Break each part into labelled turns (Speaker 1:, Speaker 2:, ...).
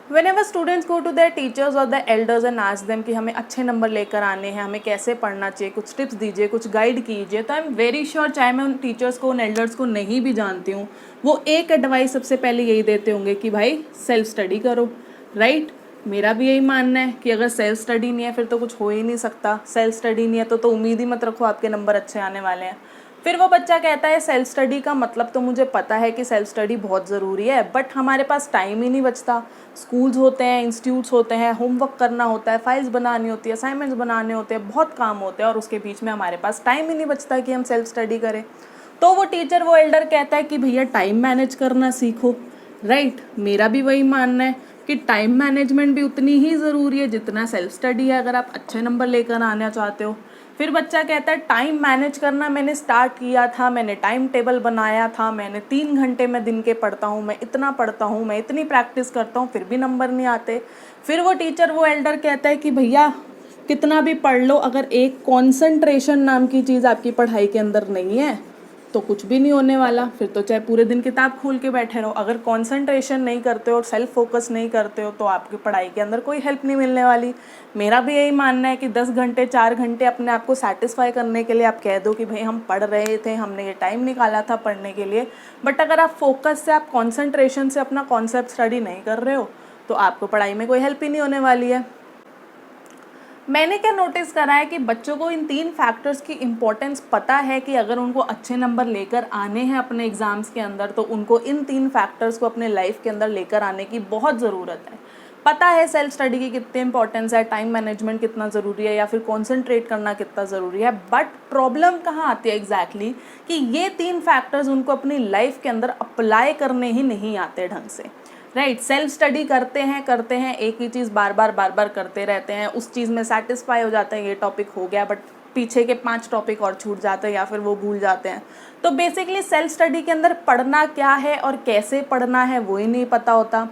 Speaker 1: Whenever students go to their teachers or the elders and ask them कि हमें अच्छे number लेकर आने हैं, हमें कैसे पढ़ना चाहिए, कुछ टिप्स दीजिए, कुछ गाइड कीजिए, तो आई एम वेरी श्योर चाहे मैं उन टीचर्स को उन एल्डर्स को नहीं भी जानती हूँ, वो एक एडवाइस सबसे पहले यही देते होंगे कि भाई सेल्फ स्टडी करो, राइट। मेरा भी यही मानना है कि अगर सेल्फ स्टडी नहीं है फिर तो कुछ हो ही नहीं सकता। सेल्फ स्टडी नहीं है तो उम्मीद ही मत रखो आपके नंबर अच्छे आने वाले हैं। फिर वो बच्चा कहता है सेल्फ स्टडी का मतलब तो मुझे पता है कि सेल्फ स्टडी बहुत ज़रूरी है, बट हमारे पास टाइम ही नहीं बचता। स्कूल्स होते हैं, इंस्टीट्यूट्स होते हैं, होमवर्क करना होता है, फाइल्स बनानी होती है, असाइनमेंट्स बनाने होते हैं, बहुत काम होते हैं और उसके बीच में हमारे पास टाइम ही नहीं बचता कि हम सेल्फ स्टडी करें। तो वो टीचर, वो एल्डर कहता है कि भैया टाइम मैनेज करना सीखो, राइट। मेरा भी वही मानना है कि टाइम मैनेजमेंट भी उतनी ही ज़रूरी है जितना सेल्फ स्टडी है, अगर आप अच्छे नंबर लेकर आना चाहते हो। फिर बच्चा कहता है टाइम मैनेज करना मैंने स्टार्ट किया था, मैंने टाइम टेबल बनाया था, मैंने 3 घंटे मैं दिन के पढ़ता हूँ, मैं इतना पढ़ता हूँ, मैं इतनी प्रैक्टिस करता हूँ, फिर भी नंबर नहीं आते। फिर वो टीचर, वो एल्डर कहता है कि भैया कितना भी पढ़ लो, अगर एक कॉन्सेंट्रेशन नाम की चीज़ आपकी पढ़ाई के अंदर नहीं है तो कुछ भी नहीं होने वाला। फिर तो चाहे पूरे दिन किताब खोल के बैठे रहो, अगर कंसंट्रेशन नहीं करते हो और सेल्फ फोकस नहीं करते हो तो आपकी पढ़ाई के अंदर कोई हेल्प नहीं मिलने वाली। मेरा भी यही मानना है कि 10 घंटे 4 घंटे अपने आप को सेटिस्फाई करने के लिए आप कह दो कि भाई हम पढ़ रहे थे, हमने ये टाइम निकाला था पढ़ने के लिए, बट अगर आप फोकस से, आप कॉन्सेंट्रेशन से अपना कॉन्सेप्ट स्टडी नहीं कर रहे हो तो आपको पढ़ाई में कोई हेल्प ही नहीं होने वाली है। मैंने क्या नोटिस करा है कि बच्चों को इन 3 फैक्टर्स की इम्पोर्टेंस पता है कि अगर उनको अच्छे नंबर लेकर आने हैं अपने एग्ज़ाम्स के अंदर तो उनको इन 3 फैक्टर्स को अपने लाइफ के अंदर लेकर आने की बहुत ज़रूरत है। पता है सेल्फ स्टडी की कितनी इंपॉर्टेंस है, टाइम मैनेजमेंट कितना ज़रूरी है, या फिर कॉन्सेंट्रेट करना कितना ज़रूरी है, बट प्रॉब्लम कहाँ आती है एग्जैक्टली कि ये 3 फैक्टर्स उनको अपनी लाइफ के अंदर अप्लाई करने ही नहीं आते ढंग से, राइट। सेल्फ स्टडी करते हैं एक ही चीज़ बार बार करते रहते हैं, उस चीज़ में सेटिस्फाई हो जाते हैं, ये टॉपिक हो गया, बट पीछे के 5 टॉपिक और छूट जाते हैं या फिर वो भूल जाते हैं। तो बेसिकली सेल्फ स्टडी के अंदर पढ़ना क्या है और कैसे पढ़ना है वो ही नहीं पता होता।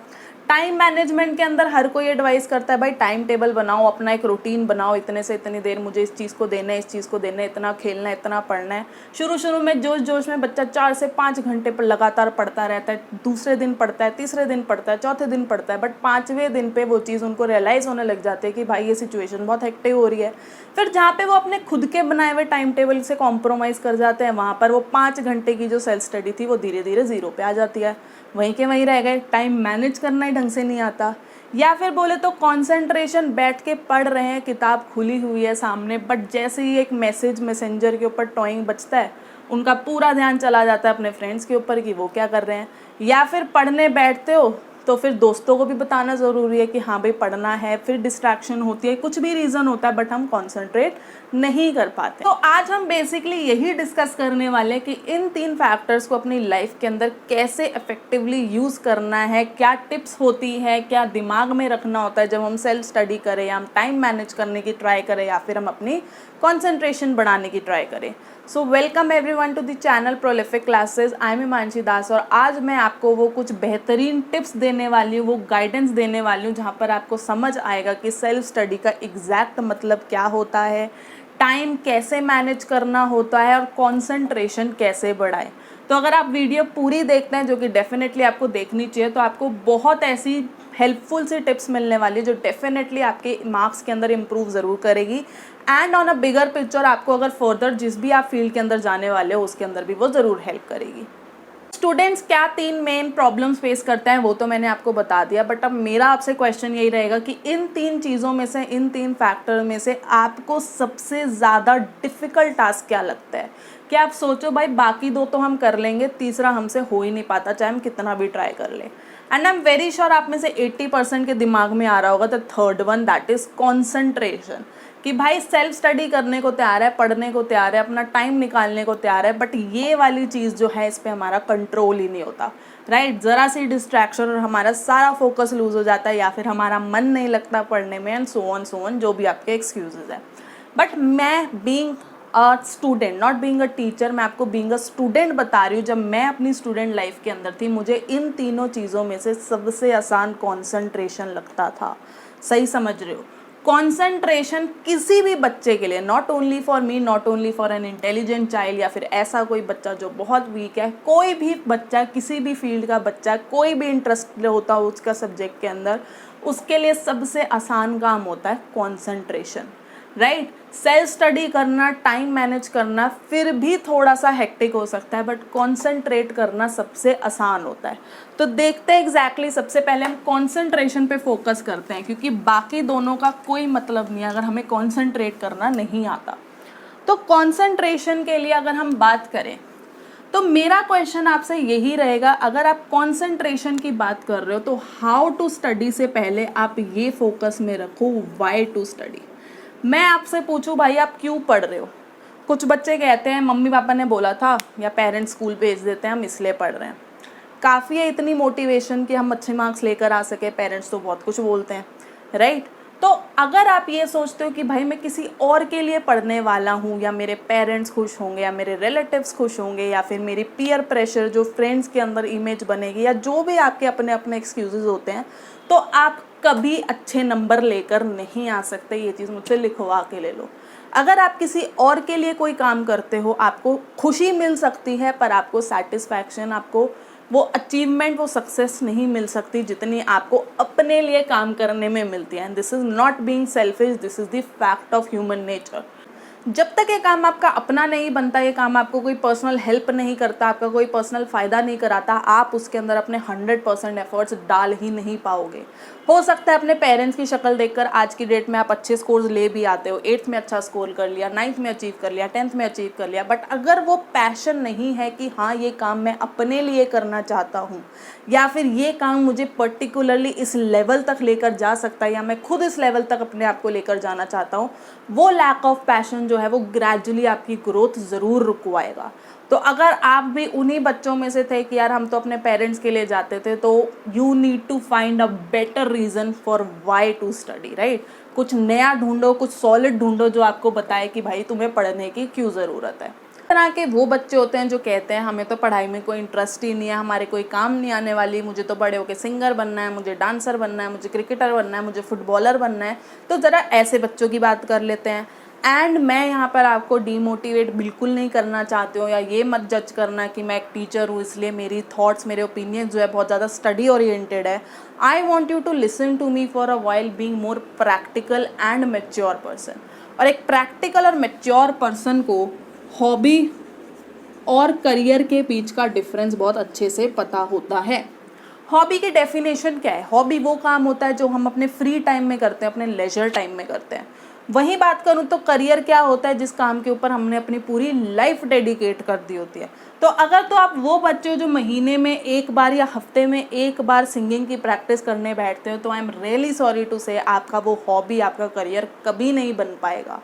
Speaker 1: टाइम मैनेजमेंट के अंदर हर कोई एडवाइस करता है भाई टाइम टेबल बनाओ, अपना एक रूटीन बनाओ, इतने से इतनी देर मुझे इस चीज़ को देना है, इस चीज़ को देना है, इतना खेलना है, इतना पढ़ना है। शुरू में जोश जोश में बच्चा 4 से 5 घंटे पर लगातार पढ़ता रहता है, दूसरे दिन पढ़ता है, तीसरे दिन पढ़ता है, चौथे दिन पढ़ता है, बट 5वें दिन पे वो चीज़ उनको रियलाइज़ होने लग जाती है कि भाई ये सिचुएशन बहुत हेक्टिक हो रही है। फिर जहाँ पे वो अपने खुद के बनाए हुए टाइम टेबल से कॉम्प्रोमाइज़ कर जाते हैं, वहाँ पर वो 5 घंटे की जो सेल्फ स्टडी थी वो धीरे धीरे ज़ीरो पे आ जाती है, वहीं के वहीं रह गए। टाइम मैनेज करना ही ढंग से नहीं आता, या फिर बोले तो कंसंट्रेशन, बैठ के पढ़ रहे हैं, किताब खुली हुई है सामने, बट जैसे ही एक मैसेज मैसेंजर के ऊपर टॉइंग बजता है उनका पूरा ध्यान चला जाता है अपने फ्रेंड्स के ऊपर कि वो क्या कर रहे हैं। या फिर पढ़ने बैठते हो तो फिर दोस्तों को भी बताना ज़रूरी है कि हाँ भाई पढ़ना है, फिर डिस्ट्रैक्शन होती है, कुछ भी रीज़न होता है, बट हम कॉन्सेंट्रेट नहीं कर पाते। तो आज हम बेसिकली यही डिस्कस करने वाले हैं कि इन 3 फैक्टर्स को अपनी लाइफ के अंदर कैसे इफेक्टिवली यूज़ करना है, क्या टिप्स होती है, क्या दिमाग में रखना होता है जब हम सेल्फ स्टडी करें, या हम टाइम मैनेज करने की ट्राई करें, या फिर हम अपनी कॉन्सेंट्रेशन बढ़ाने की ट्राई करें। So welcome everyone to the channel prolific classes. I am Himanshi Das और आज मैं आपको वो कुछ बेहतरीन टिप्स देने वाली हूँ, वो गाइडेंस देने वाली हूँ जहाँ पर आपको समझ आएगा कि सेल्फ स्टडी का एग्जैक्ट मतलब क्या होता है, टाइम कैसे मैनेज करना होता है और कॉन्सेंट्रेशन कैसे बढ़ाए। तो अगर आप वीडियो पूरी देखते हैं, जो कि डेफिनेटली आपको देखनी चाहिए, तो आपको बहुत ऐसी हेल्पफुल सी टिप्स मिलने वाली जो डेफिनेटली आपके मार्क्स के अंदर इम्प्रूव ज़रूर करेगी, and on a bigger picture आपको अगर फर्दर जिस भी आप फील्ड के अंदर जाने वाले हो उसके अंदर भी वो ज़रूर हेल्प करेगी। स्टूडेंट्स क्या 3 मेन प्रॉब्लम्स फेस करते हैं वो तो मैंने आपको बता दिया, बट अब मेरा आपसे क्वेश्चन यही रहेगा कि इन 3 चीज़ों में से, इन 3 फैक्टर में से आपको सबसे ज़्यादा डिफ़िकल्ट टास्क क्या लगता है। क्या आप सोचो भाई बाकी 2 तो हम कर लेंगे, तीसरा हमसे हो ही नहीं पाता चाहे हम कितना भी ट्राई कर ले। And I am very sure आप में से 80% के दिमाग में आ रहा होगा the third one, that is concentration. कि भाई सेल्फ स्टडी करने को तैयार है, पढ़ने को तैयार है, अपना टाइम निकालने को तैयार है, बट ये वाली चीज़ जो है इस पर हमारा कंट्रोल ही नहीं होता, राइट। ज़रा सी डिस्ट्रैक्शन और हमारा सारा फोकस लूज हो जाता है, या फिर हमारा मन नहीं लगता पढ़ने में, एंड सो ऑन जो भी आपके एक्सक्यूजेज है। बट मैं being a student, not being a teacher, मैं आपको बीइंग अ स्टूडेंट बता रही हूँ, जब मैं अपनी स्टूडेंट लाइफ के अंदर थी मुझे इन तीनों चीज़ों में से सबसे आसान कॉन्सेंट्रेशन लगता था। सही समझ रहे हो, कंसंट्रेशन किसी भी बच्चे के लिए, not only for me, not only for an intelligent child या फिर ऐसा कोई बच्चा जो बहुत वीक है, कोई भी बच्चा, किसी भी फील्ड का बच्चा, कोई भी इंटरेस्ट होता हो उसका सब्जेक्ट के अंदर, उसके लिए सबसे आसान काम होता है कंसंट्रेशन, राइट। सेल्फ स्टडी करना, टाइम मैनेज करना फिर भी थोड़ा सा हेक्टिक हो सकता है, बट कॉन्सेंट्रेट करना सबसे आसान होता है। तो देखते हैं एग्जैक्टली सबसे पहले हम कॉन्सेंट्रेशन पे फोकस करते हैं, क्योंकि बाकी दोनों का कोई मतलब नहीं है अगर हमें कॉन्सेंट्रेट करना नहीं आता। तो कॉन्सेंट्रेशन के लिए अगर हम बात करें तो मेरा क्वेश्चन आपसे यही रहेगा, अगर आप कॉन्सेंट्रेशन की बात कर रहे हो तो हाउ टू स्टडी से पहले आप ये फोकस में रखो व्हाई टू स्टडी। मैं आपसे पूछूं भाई आप क्यों पढ़ रहे हो? कुछ बच्चे कहते हैं मम्मी पापा ने बोला था या पेरेंट्स स्कूल भेज देते हैं हम इसलिए पढ़ रहे हैं। काफ़ी है इतनी मोटिवेशन कि हम अच्छे मार्क्स लेकर आ सके, पेरेंट्स तो बहुत कुछ बोलते हैं, राइट। तो अगर आप ये सोचते हो कि भाई मैं किसी और के लिए पढ़ने वाला हूँ, या मेरे पेरेंट्स खुश होंगे, या मेरे रिलेटिव्स खुश होंगे, या फिर मेरी पीयर प्रेशर जो फ्रेंड्स के अंदर इमेज बनेगी, या जो भी आपके अपने अपने एक्सक्यूजेज होते हैं, तो आप कभी अच्छे नंबर लेकर नहीं आ सकते। ये चीज़ मुझसे लिखवा के ले लो। अगर आप किसी और के लिए कोई काम करते हो, आपको खुशी मिल सकती है, पर आपको सेटिस्फैक्शन, आपको वो अचीवमेंट, वो सक्सेस नहीं मिल सकती जितनी आपको अपने लिए काम करने में मिलती है। This is not being selfish, this is the fact of human nature. जब तक ये काम आपका अपना नहीं बनता, ये काम आपको कोई पर्सनल हेल्प नहीं करता, आपका कोई पर्सनल फ़ायदा नहीं कराता, आप उसके अंदर अपने 100% एफर्ट्स डाल ही नहीं पाओगे। हो सकता है अपने पेरेंट्स की शक्ल देखकर आज की डेट में आप अच्छे स्कोर्स ले भी आते हो, 8th में अच्छा स्कोर कर लिया, 9th में अचीव कर लिया, 10th में अचीव कर लिया, बट अगर वो पैशन नहीं है कि हाँ ये काम मैं अपने लिए करना चाहता हूँ, या फिर ये काम मुझे पर्टिकुलरली इस लेवल तक लेकर जा सकता है, या मैं खुद इस लेवल तक अपने आप को लेकर जाना चाहता हूँ, वो लैक ऑफ पैशन जो है वो ग्रेजुअली आपकी ग्रोथ ज़रूर रुकवाएगा। तो अगर आप भी उन्हीं बच्चों में से थे कि यार हम तो अपने पेरेंट्स के लिए जाते थे, तो you need to find a better reason for why to study, right. कुछ नया ढूंढो, कुछ सॉलिड ढूंढो जो आपको बताए कि भाई तुम्हें पढ़ने की क्यों ज़रूरत है। तरह के वो बच्चे होते हैं जो कहते हैं हमें तो पढ़ाई में कोई इंटरेस्ट ही नहीं है, हमारे कोई काम नहीं आने वाली, मुझे तो बड़े होकर सिंगर बनना है, मुझे डांसर बनना है, मुझे क्रिकेटर बनना है, मुझे फुटबॉलर बनना है। तो ज़रा ऐसे बच्चों की बात कर लेते हैं। एंड मैं यहाँ पर आपको डीमोटिवेट बिल्कुल नहीं करना चाहती हूँ, या ये मत जज करना कि मैं एक टीचर हूँ इसलिए मेरी थॉट्स, मेरे ओपिनियन जो है बहुत ज़्यादा स्टडी ओरिएंटेड है। I want you to listen to me for a while being more practical and mature person. और एक प्रैक्टिकल और मैच्योर पर्सन को हॉबी और करियर के बीच का डिफरेंस बहुत अच्छे से पता होता है। हॉबी की डेफिनेशन क्या है? हॉबी वो काम होता है जो हम अपने फ्री टाइम में करते हैं, अपने लेजर टाइम में करते हैं। वही बात करूँ तो करियर क्या होता है? जिस काम के ऊपर हमने अपनी पूरी लाइफ डेडिकेट कर दी होती है। तो अगर तो आप वो बच्चे हो जो महीने में एक बार या हफ्ते में एक बार सिंगिंग की प्रैक्टिस करने बैठते हो, तो I am really sorry to say आपका वो हॉबी, आपका करियर कभी नहीं बन पाएगा।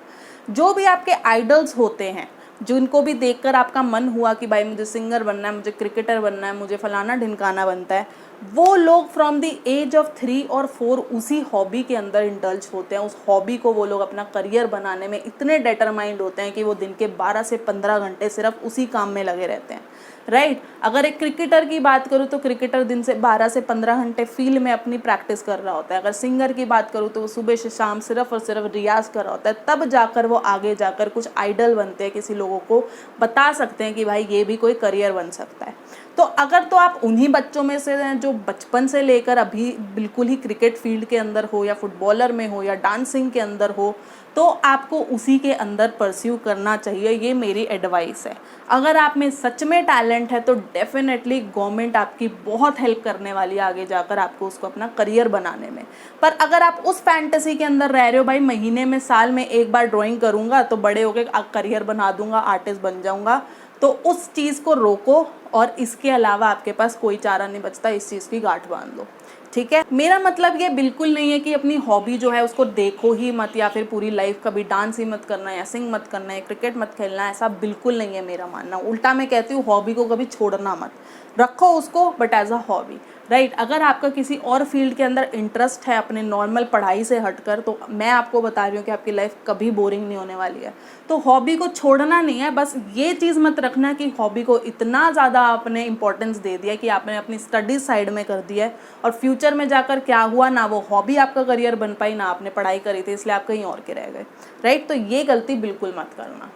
Speaker 1: जो भी आपके आइडल्स होते हैं, जिनको भी देखकर आपका मन हुआ कि भाई मुझे सिंगर बनना है, मुझे क्रिकेटर बनना है, मुझे फलाना ढिमकाना बनता है, वो लोग फ्रॉम द एज ऑफ 3 और 4 उसी हॉबी के अंदर इंडल्ज होते हैं। उस हॉबी को वो लोग अपना करियर बनाने में इतने डिटरमाइंड होते हैं कि वो दिन के 12 से 15 घंटे सिर्फ उसी काम में लगे रहते हैं, राइट। अगर एक क्रिकेटर की बात करूँ तो क्रिकेटर दिन से 12 से 15 घंटे फील्ड में अपनी प्रैक्टिस कर रहा होता है। अगर सिंगर की बात करूँ तो वो सुबह से शाम सिर्फ और सिर्फ रियाज कर रहा होता है, तब जाकर वो आगे जाकर कुछ आइडल बनते हैं, किसी लोगों को बता सकते हैं कि भाई ये भी कोई करियर बन सकता है। तो अगर तो आप उन्हीं बच्चों में से हैं जो बचपन से लेकर अभी बिल्कुल ही क्रिकेट फील्ड के अंदर हो, या फुटबॉलर में हो, या डांसिंग के अंदर हो, तो आपको उसी के अंदर परस्यू करना चाहिए। ये मेरी एडवाइस है। अगर आप में सच में टैलेंट है तो डेफिनेटली गवर्नमेंट आपकी बहुत हेल्प करने वाली है आगे जाकर आपको उसको अपना करियर बनाने में। पर अगर आप उस फैंटेसी के अंदर रह रहे हो, भाई महीने में, साल में एक बार ड्राइंग करूँगा तो बड़े होकर करियर बना दूंगा, आर्टिस्ट बन जाऊँगा, तो उस चीज़ को रोको, और इसके अलावा आपके पास कोई चारा नहीं बचता, इस चीज़ की गांठ बांध लो, ठीक है। मेरा मतलब ये बिल्कुल नहीं है कि अपनी हॉबी जो है उसको देखो ही मत, या फिर पूरी लाइफ कभी डांस ही मत करना, या सिंग मत करना, या क्रिकेट मत खेलना, ऐसा बिल्कुल नहीं है मेरा मानना। उल्टा मैं कहती हूँ हॉबी को कभी छोड़ना मत, रखो उसको but as a hobby. Right. अगर आपका किसी और फील्ड के अंदर इंटरेस्ट है अपने नॉर्मल पढ़ाई से हटकर, तो मैं आपको बता रही हूँ कि आपकी लाइफ कभी बोरिंग नहीं होने वाली है। तो हॉबी को छोड़ना नहीं है, बस ये चीज़ मत रखना कि हॉबी को इतना ज़्यादा आपने इंपॉर्टेंस दे दिया कि आपने अपनी स्टडीज साइड में कर दिया है और फ्यूचर में जाकर क्या हुआ, ना वो हॉबी आपका करियर बन पाई, ना आपने पढ़ाई करी थी इसलिए आप कहीं और के रह गए। राइट, तो ये गलती बिल्कुल मत करना।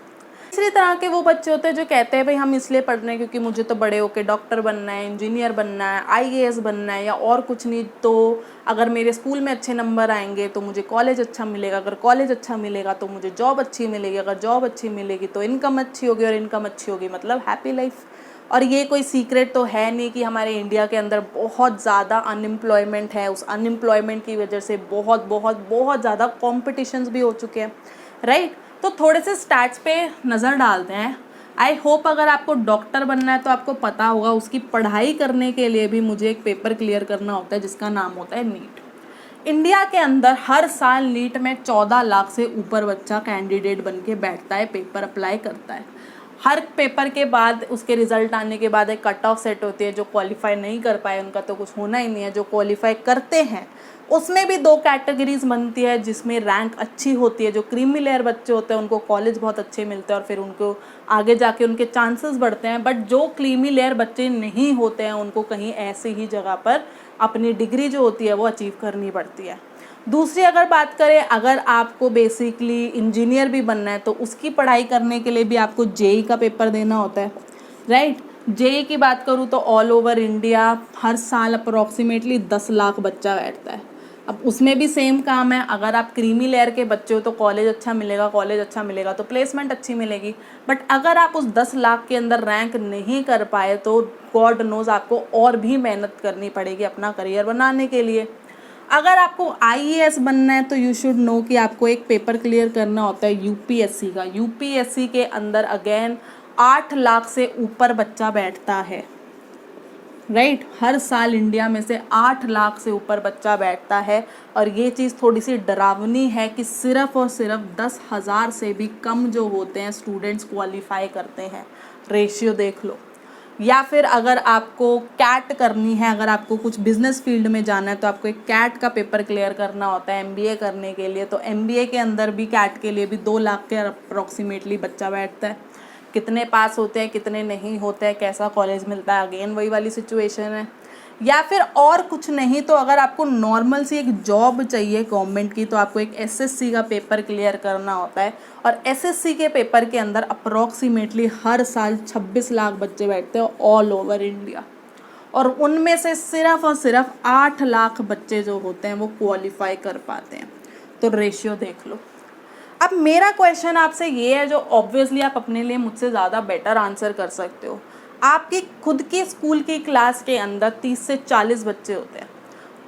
Speaker 1: तीसरी तरह के वो बच्चे होते हैं जो कहते हैं भाई हम इसलिए पढ़ रहे हैं क्योंकि मुझे तो बड़े होकर डॉक्टर बनना है, इंजीनियर बनना है, आईएएस बनना है या और कुछ नहीं, तो अगर मेरे स्कूल में अच्छे नंबर आएंगे तो मुझे कॉलेज अच्छा मिलेगा, अगर कॉलेज अच्छा मिलेगा तो मुझे जॉब अच्छी मिलेगी, अगर जॉब अच्छी मिलेगी तो इनकम अच्छी होगी और इनकम अच्छी होगी मतलब हैप्पी लाइफ। और ये कोई सीक्रेट तो है नहीं कि हमारे इंडिया के अंदर बहुत ज़्यादा अनएम्प्लॉयमेंट है, उस अनएम्प्लॉयमेंट की वजह से बहुत बहुत बहुत ज़्यादा कॉम्पिटिशन्स भी हो चुके हैं। राइट, तो थोड़े से स्टैट्स पे नज़र डालते हैं। आई होप अगर आपको डॉक्टर बनना है तो आपको पता होगा उसकी पढ़ाई करने के लिए भी मुझे एक पेपर क्लियर करना होता है जिसका नाम होता है नीट। इंडिया के अंदर हर साल नीट में 14 लाख से ऊपर बच्चा कैंडिडेट बन के बैठता है, पेपर अप्लाई करता है। हर पेपर के बाद उसके रिजल्ट आने के बाद एक कट ऑफ सेट होती है। जो क्वालिफाई नहीं कर पाए उनका तो कुछ होना ही नहीं है, जो क्वालिफाई करते हैं उसमें भी 2 कैटेगरीज बनती है जिसमें रैंक अच्छी होती है। जो क्रीमी लेयर बच्चे होते हैं उनको कॉलेज बहुत अच्छे मिलते हैं और फिर उनको आगे जाके उनके चांसेस बढ़ते हैं। बट जो क्रीमी लेयर बच्चे नहीं होते हैं उनको कहीं ऐसी ही जगह पर अपनी डिग्री जो होती है वो अचीव करनी पड़ती है। दूसरी अगर बात करें, अगर आपको बेसिकली इंजीनियर भी बनना है तो उसकी पढ़ाई करने के लिए भी आपको जेई का पेपर देना होता है। राइट, जेई की बात करूँ तो ऑल ओवर इंडिया हर साल अप्रॉक्सीमेटली 10 लाख बच्चा बैठता है। अब उसमें भी सेम काम है, अगर आप क्रीमी लेयर के बच्चे हो तो कॉलेज अच्छा मिलेगा, कॉलेज अच्छा मिलेगा तो प्लेसमेंट अच्छी मिलेगी। बट अगर आप उस 10 लाख के अंदर रैंक नहीं कर पाए तो गॉड नोज आपको और भी मेहनत करनी पड़ेगी अपना करियर बनाने के लिए। अगर आपको आईएएस बनना है तो यू शुड नो कि आपको एक पेपर क्लियर करना होता है यूपीएससी का। यूपीएससी के अंदर अगेन 8 लाख से ऊपर बच्चा बैठता है। राइट, हर साल इंडिया में से 8 लाख से ऊपर बच्चा बैठता है। और ये चीज़ थोड़ी सी डरावनी है कि सिर्फ और सिर्फ 10,000 से भी कम जो होते हैं स्टूडेंट्स क्वालिफाई करते हैं। रेशियो देख लो। या फिर अगर आपको कैट करनी है, अगर आपको कुछ बिजनेस फील्ड में जाना है तो आपको एक कैट का पेपर क्लियर करना होता है एमबीए करने के लिए। तो एमबीए के अंदर भी कैट के लिए भी 2 लाख के अप्रॉक्सीमेटली बच्चा बैठता है। कितने पास होते हैं, कितने नहीं होते हैं, कैसा कॉलेज मिलता है, अगेन वही वाली सिचुएशन है। या फिर और कुछ नहीं तो अगर आपको नॉर्मल सी एक जॉब चाहिए गवर्नमेंट की तो आपको एक एसएससी का पेपर क्लियर करना होता है। और एसएससी के पेपर के अंदर अप्रॉक्सीमेटली हर साल 26 लाख बच्चे बैठते हैं ऑल ओवर इंडिया। और उनमें से सिर्फ और सिर्फ 8 लाख बच्चे जो होते हैं वो क्वालिफाई कर पाते हैं। तो रेशियो देख लो। अब मेरा क्वेश्चन आपसे ये है जो ऑब्वियसली आप अपने लिए मुझसे ज़्यादा बेटर आंसर कर सकते हो। आपकी खुद की स्कूल की क्लास के अंदर 30 से 40 बच्चे होते हैं।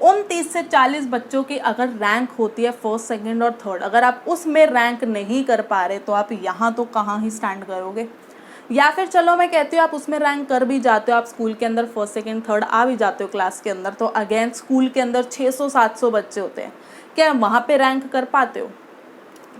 Speaker 1: उन 30 से 40 बच्चों की अगर रैंक होती है फर्स्ट, सेकंड और थर्ड, अगर आप उसमें रैंक नहीं कर पा रहे तो आप यहाँ तो कहाँ ही स्टैंड करोगे। या फिर चलो मैं कहती हूँ आप उसमें रैंक कर भी जाते हो, आप स्कूल के अंदर फर्स्ट, सेकंड, थर्ड आ भी जाते हो क्लास के अंदर, तो अगेन स्कूल के अंदर 600-700 बच्चे होते हैं, क्या वहाँ पे रैंक कर पाते हो?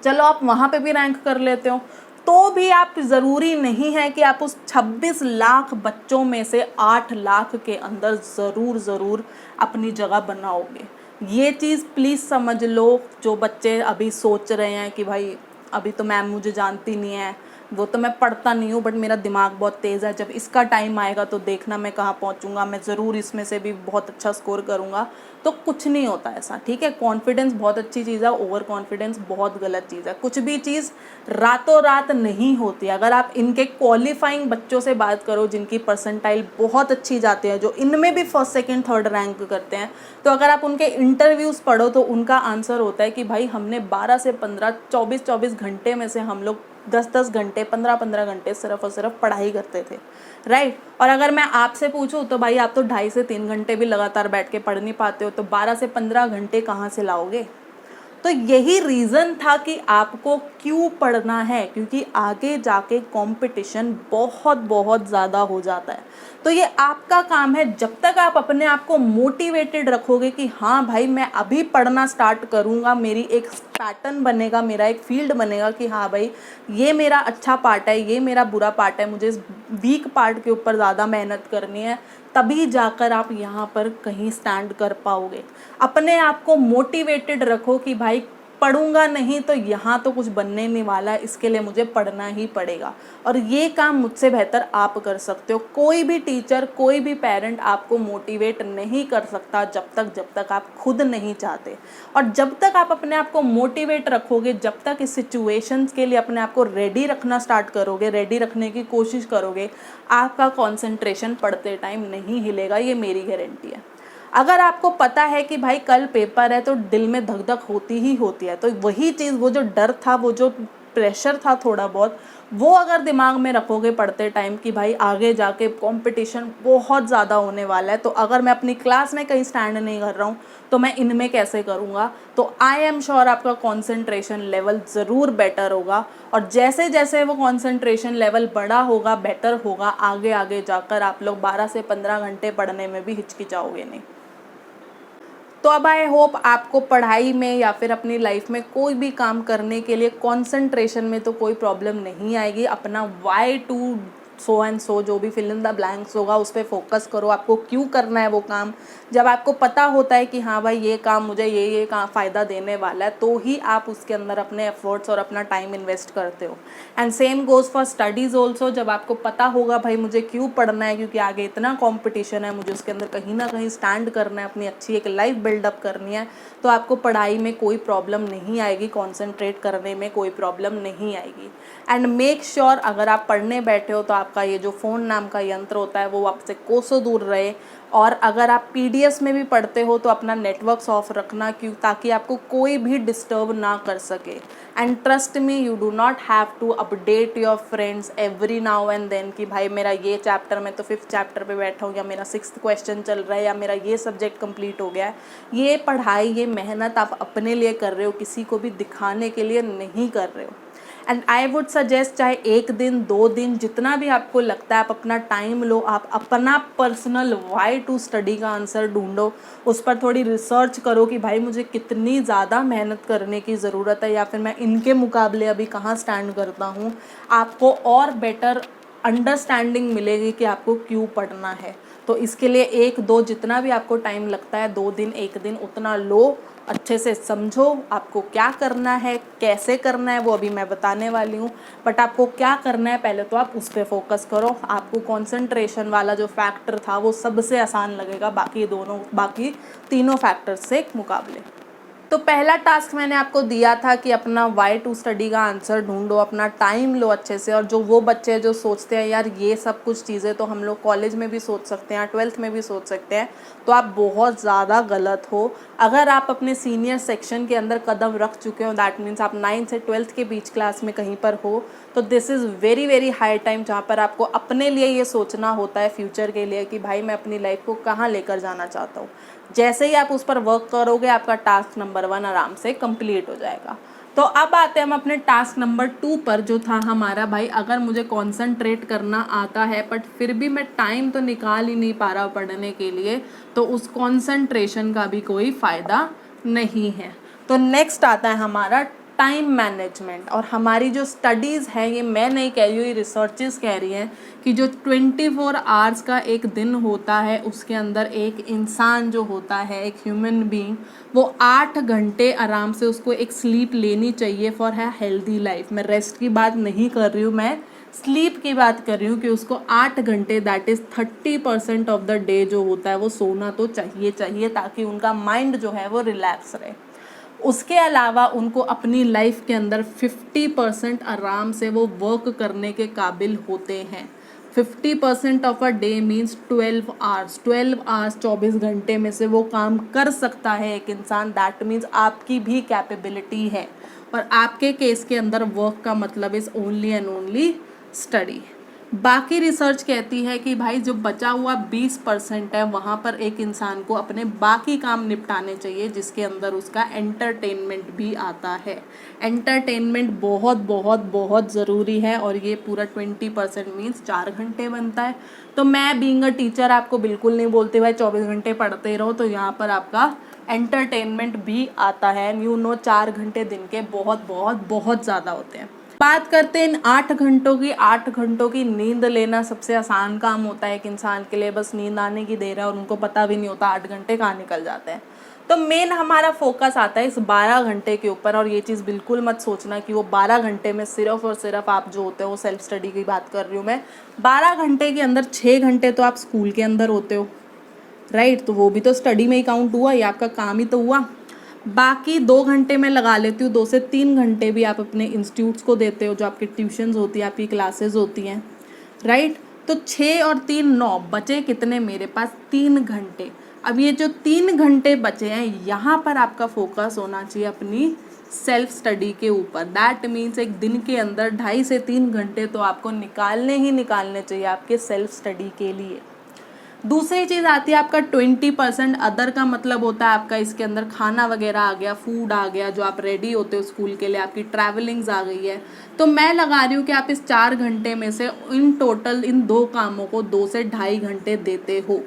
Speaker 1: चलो आप वहाँ पे भी रैंक कर लेते हो तो भी आप ज़रूरी नहीं है कि आप उस 26 लाख बच्चों में से 8 लाख के अंदर ज़रूर अपनी जगह बनाओगे। ये चीज़ प्लीज़ समझ लो। जो बच्चे अभी सोच रहे हैं कि भाई अभी तो मैम मुझे जानती नहीं है, वो तो मैं पढ़ता नहीं हूँ बट मेरा दिमाग बहुत तेज़ है, जब इसका टाइम आएगा तो देखना मैं कहाँ पहुँचूँगा, मैं ज़रूर इसमें से भी बहुत अच्छा स्कोर करूँगा, तो कुछ नहीं होता ऐसा। ठीक है, कॉन्फिडेंस बहुत अच्छी चीज़ है, ओवर कॉन्फिडेंस बहुत गलत चीज़ है। कुछ भी चीज़ रातों रात नहीं होती। अगर आप इनके क्वालिफाइंग बच्चों से बात करो जिनकी परसेंटाइल बहुत अच्छी जाती है, जो इनमें भी फर्स्ट, सेकंड, थर्ड रैंक करते हैं, तो अगर आप उनके इंटरव्यूज़ पढ़ो तो उनका आंसर होता है कि भाई हमने 12 से 15, 24-24 घंटे में से हम लोग 10-10 घंटे, 15-15 घंटे सिर्फ और सिर्फ पढ़ाई करते थे। राइट, और अगर मैं आपसे पूछूं तो भाई आप तो 2.5 से 3 घंटे भी लगातार बैठ के पढ़ नहीं पाते हो, तो 12 से 15 घंटे कहाँ से लाओगे? तो यही रीज़न था कि आपको क्यों पढ़ना है, क्योंकि आगे जाके कंपटीशन बहुत बहुत ज़्यादा हो जाता है। तो ये आपका काम है, जब तक आप अपने आप को मोटिवेटेड रखोगे कि हाँ भाई मैं अभी पढ़ना स्टार्ट करूँगा, मेरी एक पैटर्न बनेगा, मेरा एक फील्ड बनेगा कि हाँ भाई ये मेरा अच्छा पार्ट है, ये मेरा बुरा पार्ट है, मुझे इस वीक पार्ट के ऊपर ज़्यादा मेहनत करनी है, तभी जाकर आप यहाँ पर कहीं स्टैंड कर पाओगे। अपने आप को मोटिवेटेड रखो कि भाई पढ़ूंगा नहीं तो यहाँ तो कुछ बनने नहीं वाला है, इसके लिए मुझे पढ़ना ही पड़ेगा। और ये काम मुझसे बेहतर आप कर सकते हो। कोई भी टीचर, कोई भी पेरेंट आपको मोटिवेट नहीं कर सकता जब तक आप खुद नहीं चाहते। और जब तक आप अपने आप को मोटिवेट रखोगे, जब तक इस सिचुएशंस के लिए अपने आप को रेडी रखना स्टार्ट करोगे, रेडी रखने की कोशिश करोगे, आपका कॉन्सेंट्रेशन पढ़ते टाइम नहीं हिलेगा, ये मेरी गारंटी है। अगर आपको पता है कि भाई कल पेपर है तो दिल में धक धक होती ही होती है, तो वही चीज़, वो जो डर था, वो जो प्रेशर था थोड़ा बहुत, वो अगर दिमाग में रखोगे पढ़ते टाइम कि भाई आगे जाके कंपटीशन बहुत ज़्यादा होने वाला है, तो अगर मैं अपनी क्लास में कहीं स्टैंड नहीं कर रहा हूँ तो मैं इनमें कैसे करूँगा, तो आई एम श्योर आपका कंसंट्रेशन लेवल ज़रूर बेटर होगा। और जैसे जैसे वो कंसंट्रेशन लेवल बड़ा होगा, बेटर होगा, आगे आगे जाकर आप लोग 12 से 15 घंटे पढ़ने में भी हिचकिचाओगे नहीं। तो अब आई होप आपको पढ़ाई में या फिर अपनी लाइफ में कोई भी काम करने के लिए कंसंट्रेशन में तो कोई प्रॉब्लम नहीं आएगी। अपना why to so and so, जो भी फिल इन द ब्लैंक्स होगा, उस पर फोकस करो। आपको क्यों करना है वो काम, जब आपको पता होता है कि हाँ भाई ये काम मुझे ये काम फ़ायदा देने वाला है, तो ही आप उसके अंदर अपने एफर्ट्स और अपना टाइम इन्वेस्ट करते हो। And same goes for studies also. जब आपको पता होगा भाई मुझे क्यों पढ़ना है, क्योंकि आगे इतना कॉम्पिटिशन है, मुझे उसके अंदर कहीं ना कहीं स्टैंड करना है, अपनी अच्छी एक लाइफ बिल्डअप करनी है, तो आपको पढ़ाई में कोई प्रॉब्लम नहीं आएगी, कॉन्सेंट्रेट करने में कोई प्रॉब्लम नहीं आएगी। एंड मेक श्योर अगर आप पढ़ने बैठे हो तो आपका ये जो फ़ोन नाम का यंत्र होता है वो आपसे कोसों दूर रहे। और अगर आप पीडीएफ में भी पढ़ते हो तो अपना नेटवर्क ऑफ रखना, क्यों, ताकि आपको कोई भी डिस्टर्ब ना कर सके। And trust me, you do not have to update your friends every now and then कि भाई मेरा ये चैप्टर, मैं तो 5th चैप्टर पे बैठा हूँ, या मेरा 6th क्वेश्चन चल रहा है, या मेरा ये सब्जेक्ट कंप्लीट हो गया है। ये पढ़ाई, ये मेहनत आप अपने लिए कर रहे हो, किसी को भी दिखाने के लिए नहीं कर रहे हो। एंड आई वुड सजेस्ट, चाहे 1 दिन 2 दिन, जितना भी आपको लगता है, आप अपना टाइम लो, आप अपना पर्सनल वाई टू स्टडी का आंसर ढूंढो, उस पर थोड़ी रिसर्च करो कि भाई मुझे कितनी ज़्यादा मेहनत करने की ज़रूरत है, या फिर मैं इनके मुकाबले अभी कहाँ स्टैंड करता हूँ। आपको और बेटर अंडरस्टैंडिंग मिलेगी कि आपको क्यों पढ़ना है। तो इसके लिए 1-2, जितना भी आपको टाइम लगता है, 2 दिन 1 दिन, उतना लो, अच्छे से समझो आपको क्या करना है, कैसे करना है वो अभी मैं बताने वाली हूँ। बट आपको क्या करना है पहले तो आप उस पर फोकस करो। आपको कंसंट्रेशन वाला जो फैक्टर था वो सबसे आसान लगेगा बाकी तीनों फैक्टर्स से मुकाबले। तो पहला टास्क मैंने आपको दिया था कि अपना वाई टू स्टडी का आंसर ढूंढो, अपना टाइम लो अच्छे से। और जो वो बच्चे जो सोचते हैं यार ये सब कुछ चीज़ें तो हम लोग कॉलेज में भी सोच सकते हैं, 12th में भी सोच सकते हैं, तो आप बहुत ज़्यादा गलत हो। अगर आप अपने सीनियर सेक्शन के अंदर कदम रख चुके हो, दैट मीन्स आप 9th से 12th के बीच क्लास में कहीं पर हो, तो this is very very high time जहाँ पर आपको अपने लिए ये सोचना होता है फ्यूचर के लिए कि भाई मैं अपनी लाइफ को कहाँ लेकर जाना चाहता हूँ। जैसे ही आप उस पर वर्क करोगे आपका टास्क नंबर 1 आराम से कंप्लीट हो जाएगा। तो अब आते हैं हम अपने टास्क नंबर 2 पर, जो था हमारा भाई अगर मुझे कंसंट्रेट करना आता है बट फिर भी मैं टाइम तो निकाल ही नहीं पा रहा पढ़ने के लिए, तो उस कंसंट्रेशन का भी कोई फ़ायदा नहीं है। तो नेक्स्ट आता है हमारा टाइम मैनेजमेंट। और हमारी जो स्टडीज़ है, ये मैं नहीं कह रही हूँ, ये रिसर्चेस कह रही हैं कि जो 24 आवर्स का एक दिन होता है उसके अंदर एक इंसान जो होता है, एक ह्यूमन बीइंग, वो 8 घंटे आराम से उसको एक स्लीप लेनी चाहिए फॉर है हेल्दी लाइफ। मैं रेस्ट की बात नहीं कर रही हूँ, मैं स्लीप की बात कर रही हूँ कि उसको 8 घंटे, that is 30% of the day जो होता है वो सोना तो चाहिए, ताकि उनका माइंड जो है वो रिलैक्स रहे। उसके अलावा उनको अपनी लाइफ के अंदर 50% आराम से वो वर्क करने के काबिल होते हैं। 50% of a day means 12 hours. 24 घंटे में से वो काम कर सकता है एक इंसान, दैट मीन्स आपकी भी कैपेबिलिटी है। और आपके केस के अंदर वर्क का मतलब is only and only study. बाकी रिसर्च कहती है कि भाई जो बचा हुआ 20% है वहाँ पर एक इंसान को अपने बाकी काम निपटाने चाहिए, जिसके अंदर उसका एंटरटेनमेंट भी आता है। एंटरटेनमेंट बहुत बहुत बहुत ज़रूरी है, और ये पूरा 20% मीन्स 4 घंटे बनता है। तो मैं बीइंग अ टीचर आपको बिल्कुल नहीं बोलती भाई 24 घंटे पढ़ते रहो, तो यहाँ पर आपका एंटरटेनमेंट भी आता है। 4 घंटे दिन के बहुत बहुत बहुत ज़्यादा होते हैं। बात करते हैं इन 8 घंटों की नींद लेना सबसे आसान काम होता है एक इंसान के लिए, बस नींद आने की देर है और उनको पता भी नहीं होता 8 घंटे कहाँ निकल जाते हैं। तो मेन हमारा फोकस आता है इस 12 घंटे के ऊपर, और ये चीज़ बिल्कुल मत सोचना कि वो 12 घंटे में सिर्फ और सिर्फ आप जो होते हो, सेल्फ स्टडी की बात कर रही हूँ मैं, 12 घंटे के अंदर 6 घंटे तो आप स्कूल के अंदर होते हो, राइट, तो वो भी तो स्टडी में ही काउंट हुआ, ये आपका काम ही तो हुआ। बाकी 2 घंटे मैं लगा लेती हूँ, 2 से 3 घंटे भी आप अपने इंस्टीट्यूट्स को देते हो, जो आपकी ट्यूशन्स होती है, आपकी क्लासेस होती हैं, राइट। तो 6 और 3 9 बचे कितने मेरे पास, 3 घंटे। अब ये जो 3 घंटे बचे हैं, यहाँ पर आपका फोकस होना चाहिए अपनी सेल्फ स्टडी के ऊपर। दैट मीन्स एक दिन के अंदर 2.5 से 3 घंटे तो आपको निकालने ही निकालने चाहिए आपके सेल्फ स्टडी के लिए। दूसरी चीज़ आती है आपका 20% अदर का मतलब होता है आपका इसके अंदर खाना वगैरह आ गया, फूड आ गया, जो आप रेडी होते हो स्कूल के लिए, आपकी ट्रैवलिंग्स आ गई है। तो मैं लगा रही हूँ कि आप इस 4 घंटे में से इन टोटल इन 2 कामों को 2 से 2.5 घंटे देते हो,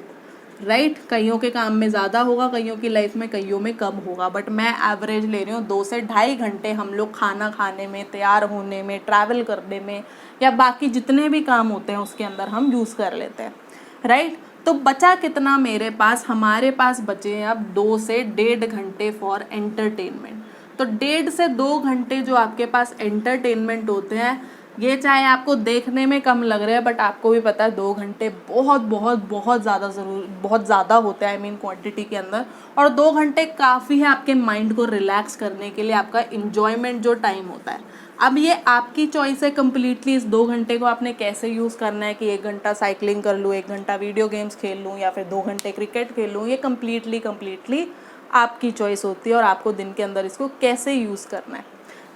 Speaker 1: राइट। कईयों के काम में ज़्यादा होगा, कईयों की लाइफ में कईयों में कम होगा, बट मैं एवरेज ले रही हूँ 2 से 2.5 घंटे हम लोग खाना खाने में, तैयार होने में, ट्रैवल करने में, या बाकी जितने भी काम होते हैं उसके अंदर हम यूज़ कर लेते हैं, राइट। तो बचा कितना मेरे पास, हमारे पास बचे हैं अब 2 से 1.5 घंटे फॉर एंटरटेनमेंट। तो 1.5 से 2 घंटे जो आपके पास एंटरटेनमेंट होते हैं, ये चाहे आपको देखने में कम लग रहे हैं, बट आपको भी पता है 2 घंटे बहुत बहुत बहुत ज़्यादा बहुत ज़्यादा होता है, आई मीन क्वांटिटी के अंदर। और 2 घंटे काफ़ी है आपके माइंड को रिलैक्स करने के लिए, आपका इंजॉयमेंट जो टाइम होता है। अब ये आपकी चॉइस है कम्प्लीटली, इस 2 घंटे को आपने कैसे यूज़ करना है, कि 1 घंटा साइकिलिंग कर लूँ, 1 घंटा वीडियो गेम्स खेल लूँ, या फिर 2 घंटे क्रिकेट खेल लूँ, ये कम्प्लीटली आपकी चॉइस होती है, और आपको दिन के अंदर इसको कैसे यूज़ करना है,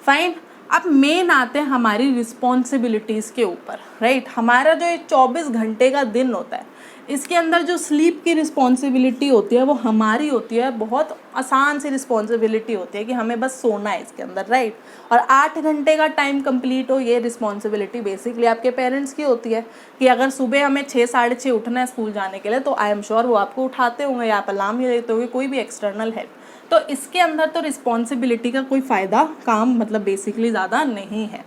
Speaker 1: फाइन। अब मेन आते हैं हमारी रिस्पॉन्सिबिलिटीज़ के ऊपर, राइट। हमारा जो ये 24 घंटे का दिन होता है, इसके अंदर जो स्लीप की रिस्पॉन्सिबिलिटी होती है वो हमारी होती है, बहुत आसान सी रिस्पॉन्सिबिलिटी होती है कि हमें बस सोना है इसके अंदर, राइट। और 8 घंटे का टाइम कंप्लीट हो, ये रिस्पॉन्सिबिलिटी बेसिकली आपके पेरेंट्स की होती है, कि अगर सुबह हमें 6 साढ़े 6 उठना है स्कूल जाने के लिए, तो आई एम श्योर वो आपको उठाते होंगे, या आप अलार्म ही देते होंगे, कोई भी एक्सटर्नल हेल्प। तो इसके अंदर तो रिस्पॉन्सिबिलिटी का कोई फ़ायदा काम मतलब बेसिकली ज़्यादा नहीं है,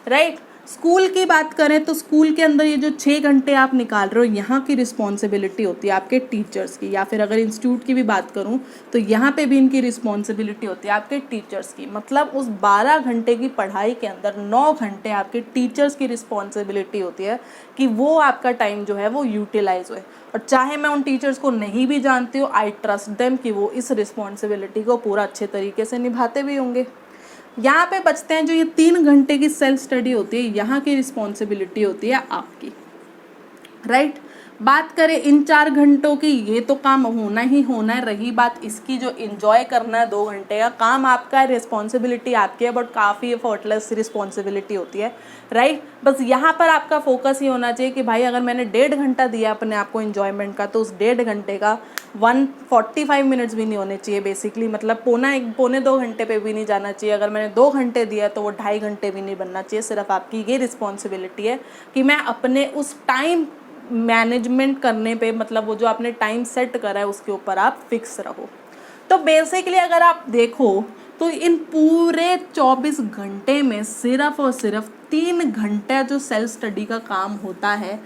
Speaker 1: राइट। स्कूल की बात करें तो स्कूल के अंदर ये जो 6 घंटे आप निकाल रहे हो, यहाँ की रिस्पॉन्सिबिलिटी होती है आपके टीचर्स की, या फिर अगर इंस्टीट्यूट की भी बात करूँ तो यहाँ पे भी इनकी रिस्पॉन्सिबिलिटी होती है आपके टीचर्स की। मतलब उस 12 घंटे की पढ़ाई के अंदर 9 घंटे आपके टीचर्स की रिस्पॉन्सिबिलिटी होती है कि वो आपका टाइम जो है वो यूटिलाइज होए। और चाहे मैं उन टीचर्स को नहीं भी जानती हूँ, आई ट्रस्ट देम कि वो इस रिस्पॉन्सिबिलिटी को पूरा अच्छे तरीके से निभाते भी होंगे। यहाँ पे बचते हैं जो ये 3 घंटे की सेल्फ स्टडी होती है, यहाँ की रिस्पॉन्सिबिलिटी होती है आपकी, राइट। बात करें इन 4 घंटों की, ये तो काम होना ही होना है। रही बात इसकी जो इन्जॉय करना है 2 घंटे का, काम आपका है, रिस्पॉन्सिबिलिटी आपकी है, बट काफ़ी एफर्टलेस रिस्पॉन्सिबिलिटी होती है, राइट। बस यहाँ पर आपका फोकस ही होना चाहिए कि भाई अगर मैंने 1.5 घंटा दिया अपने आप को इन्जॉयमेंट का, तो उस 1.5 घंटे का 145 मिनट्स भी नहीं होने चाहिए बेसिकली, मतलब पौने 2 घंटे पे भी नहीं जाना चाहिए। अगर मैंने 2 घंटे दिया तो वो 2.5 घंटे भी नहीं बनना चाहिए। सिर्फ आपकी ये रिस्पॉन्सिबिलिटी है कि मैं अपने उस टाइम मैनेजमेंट करने पे, मतलब वो जो आपने टाइम सेट करा है उसके ऊपर आप फिक्स रहो। तो बेसिकली अगर आप देखो तो इन पूरे 24 घंटे में सिर्फ और सिर्फ 3 घंटे जो सेल्फ स्टडी का काम होता है,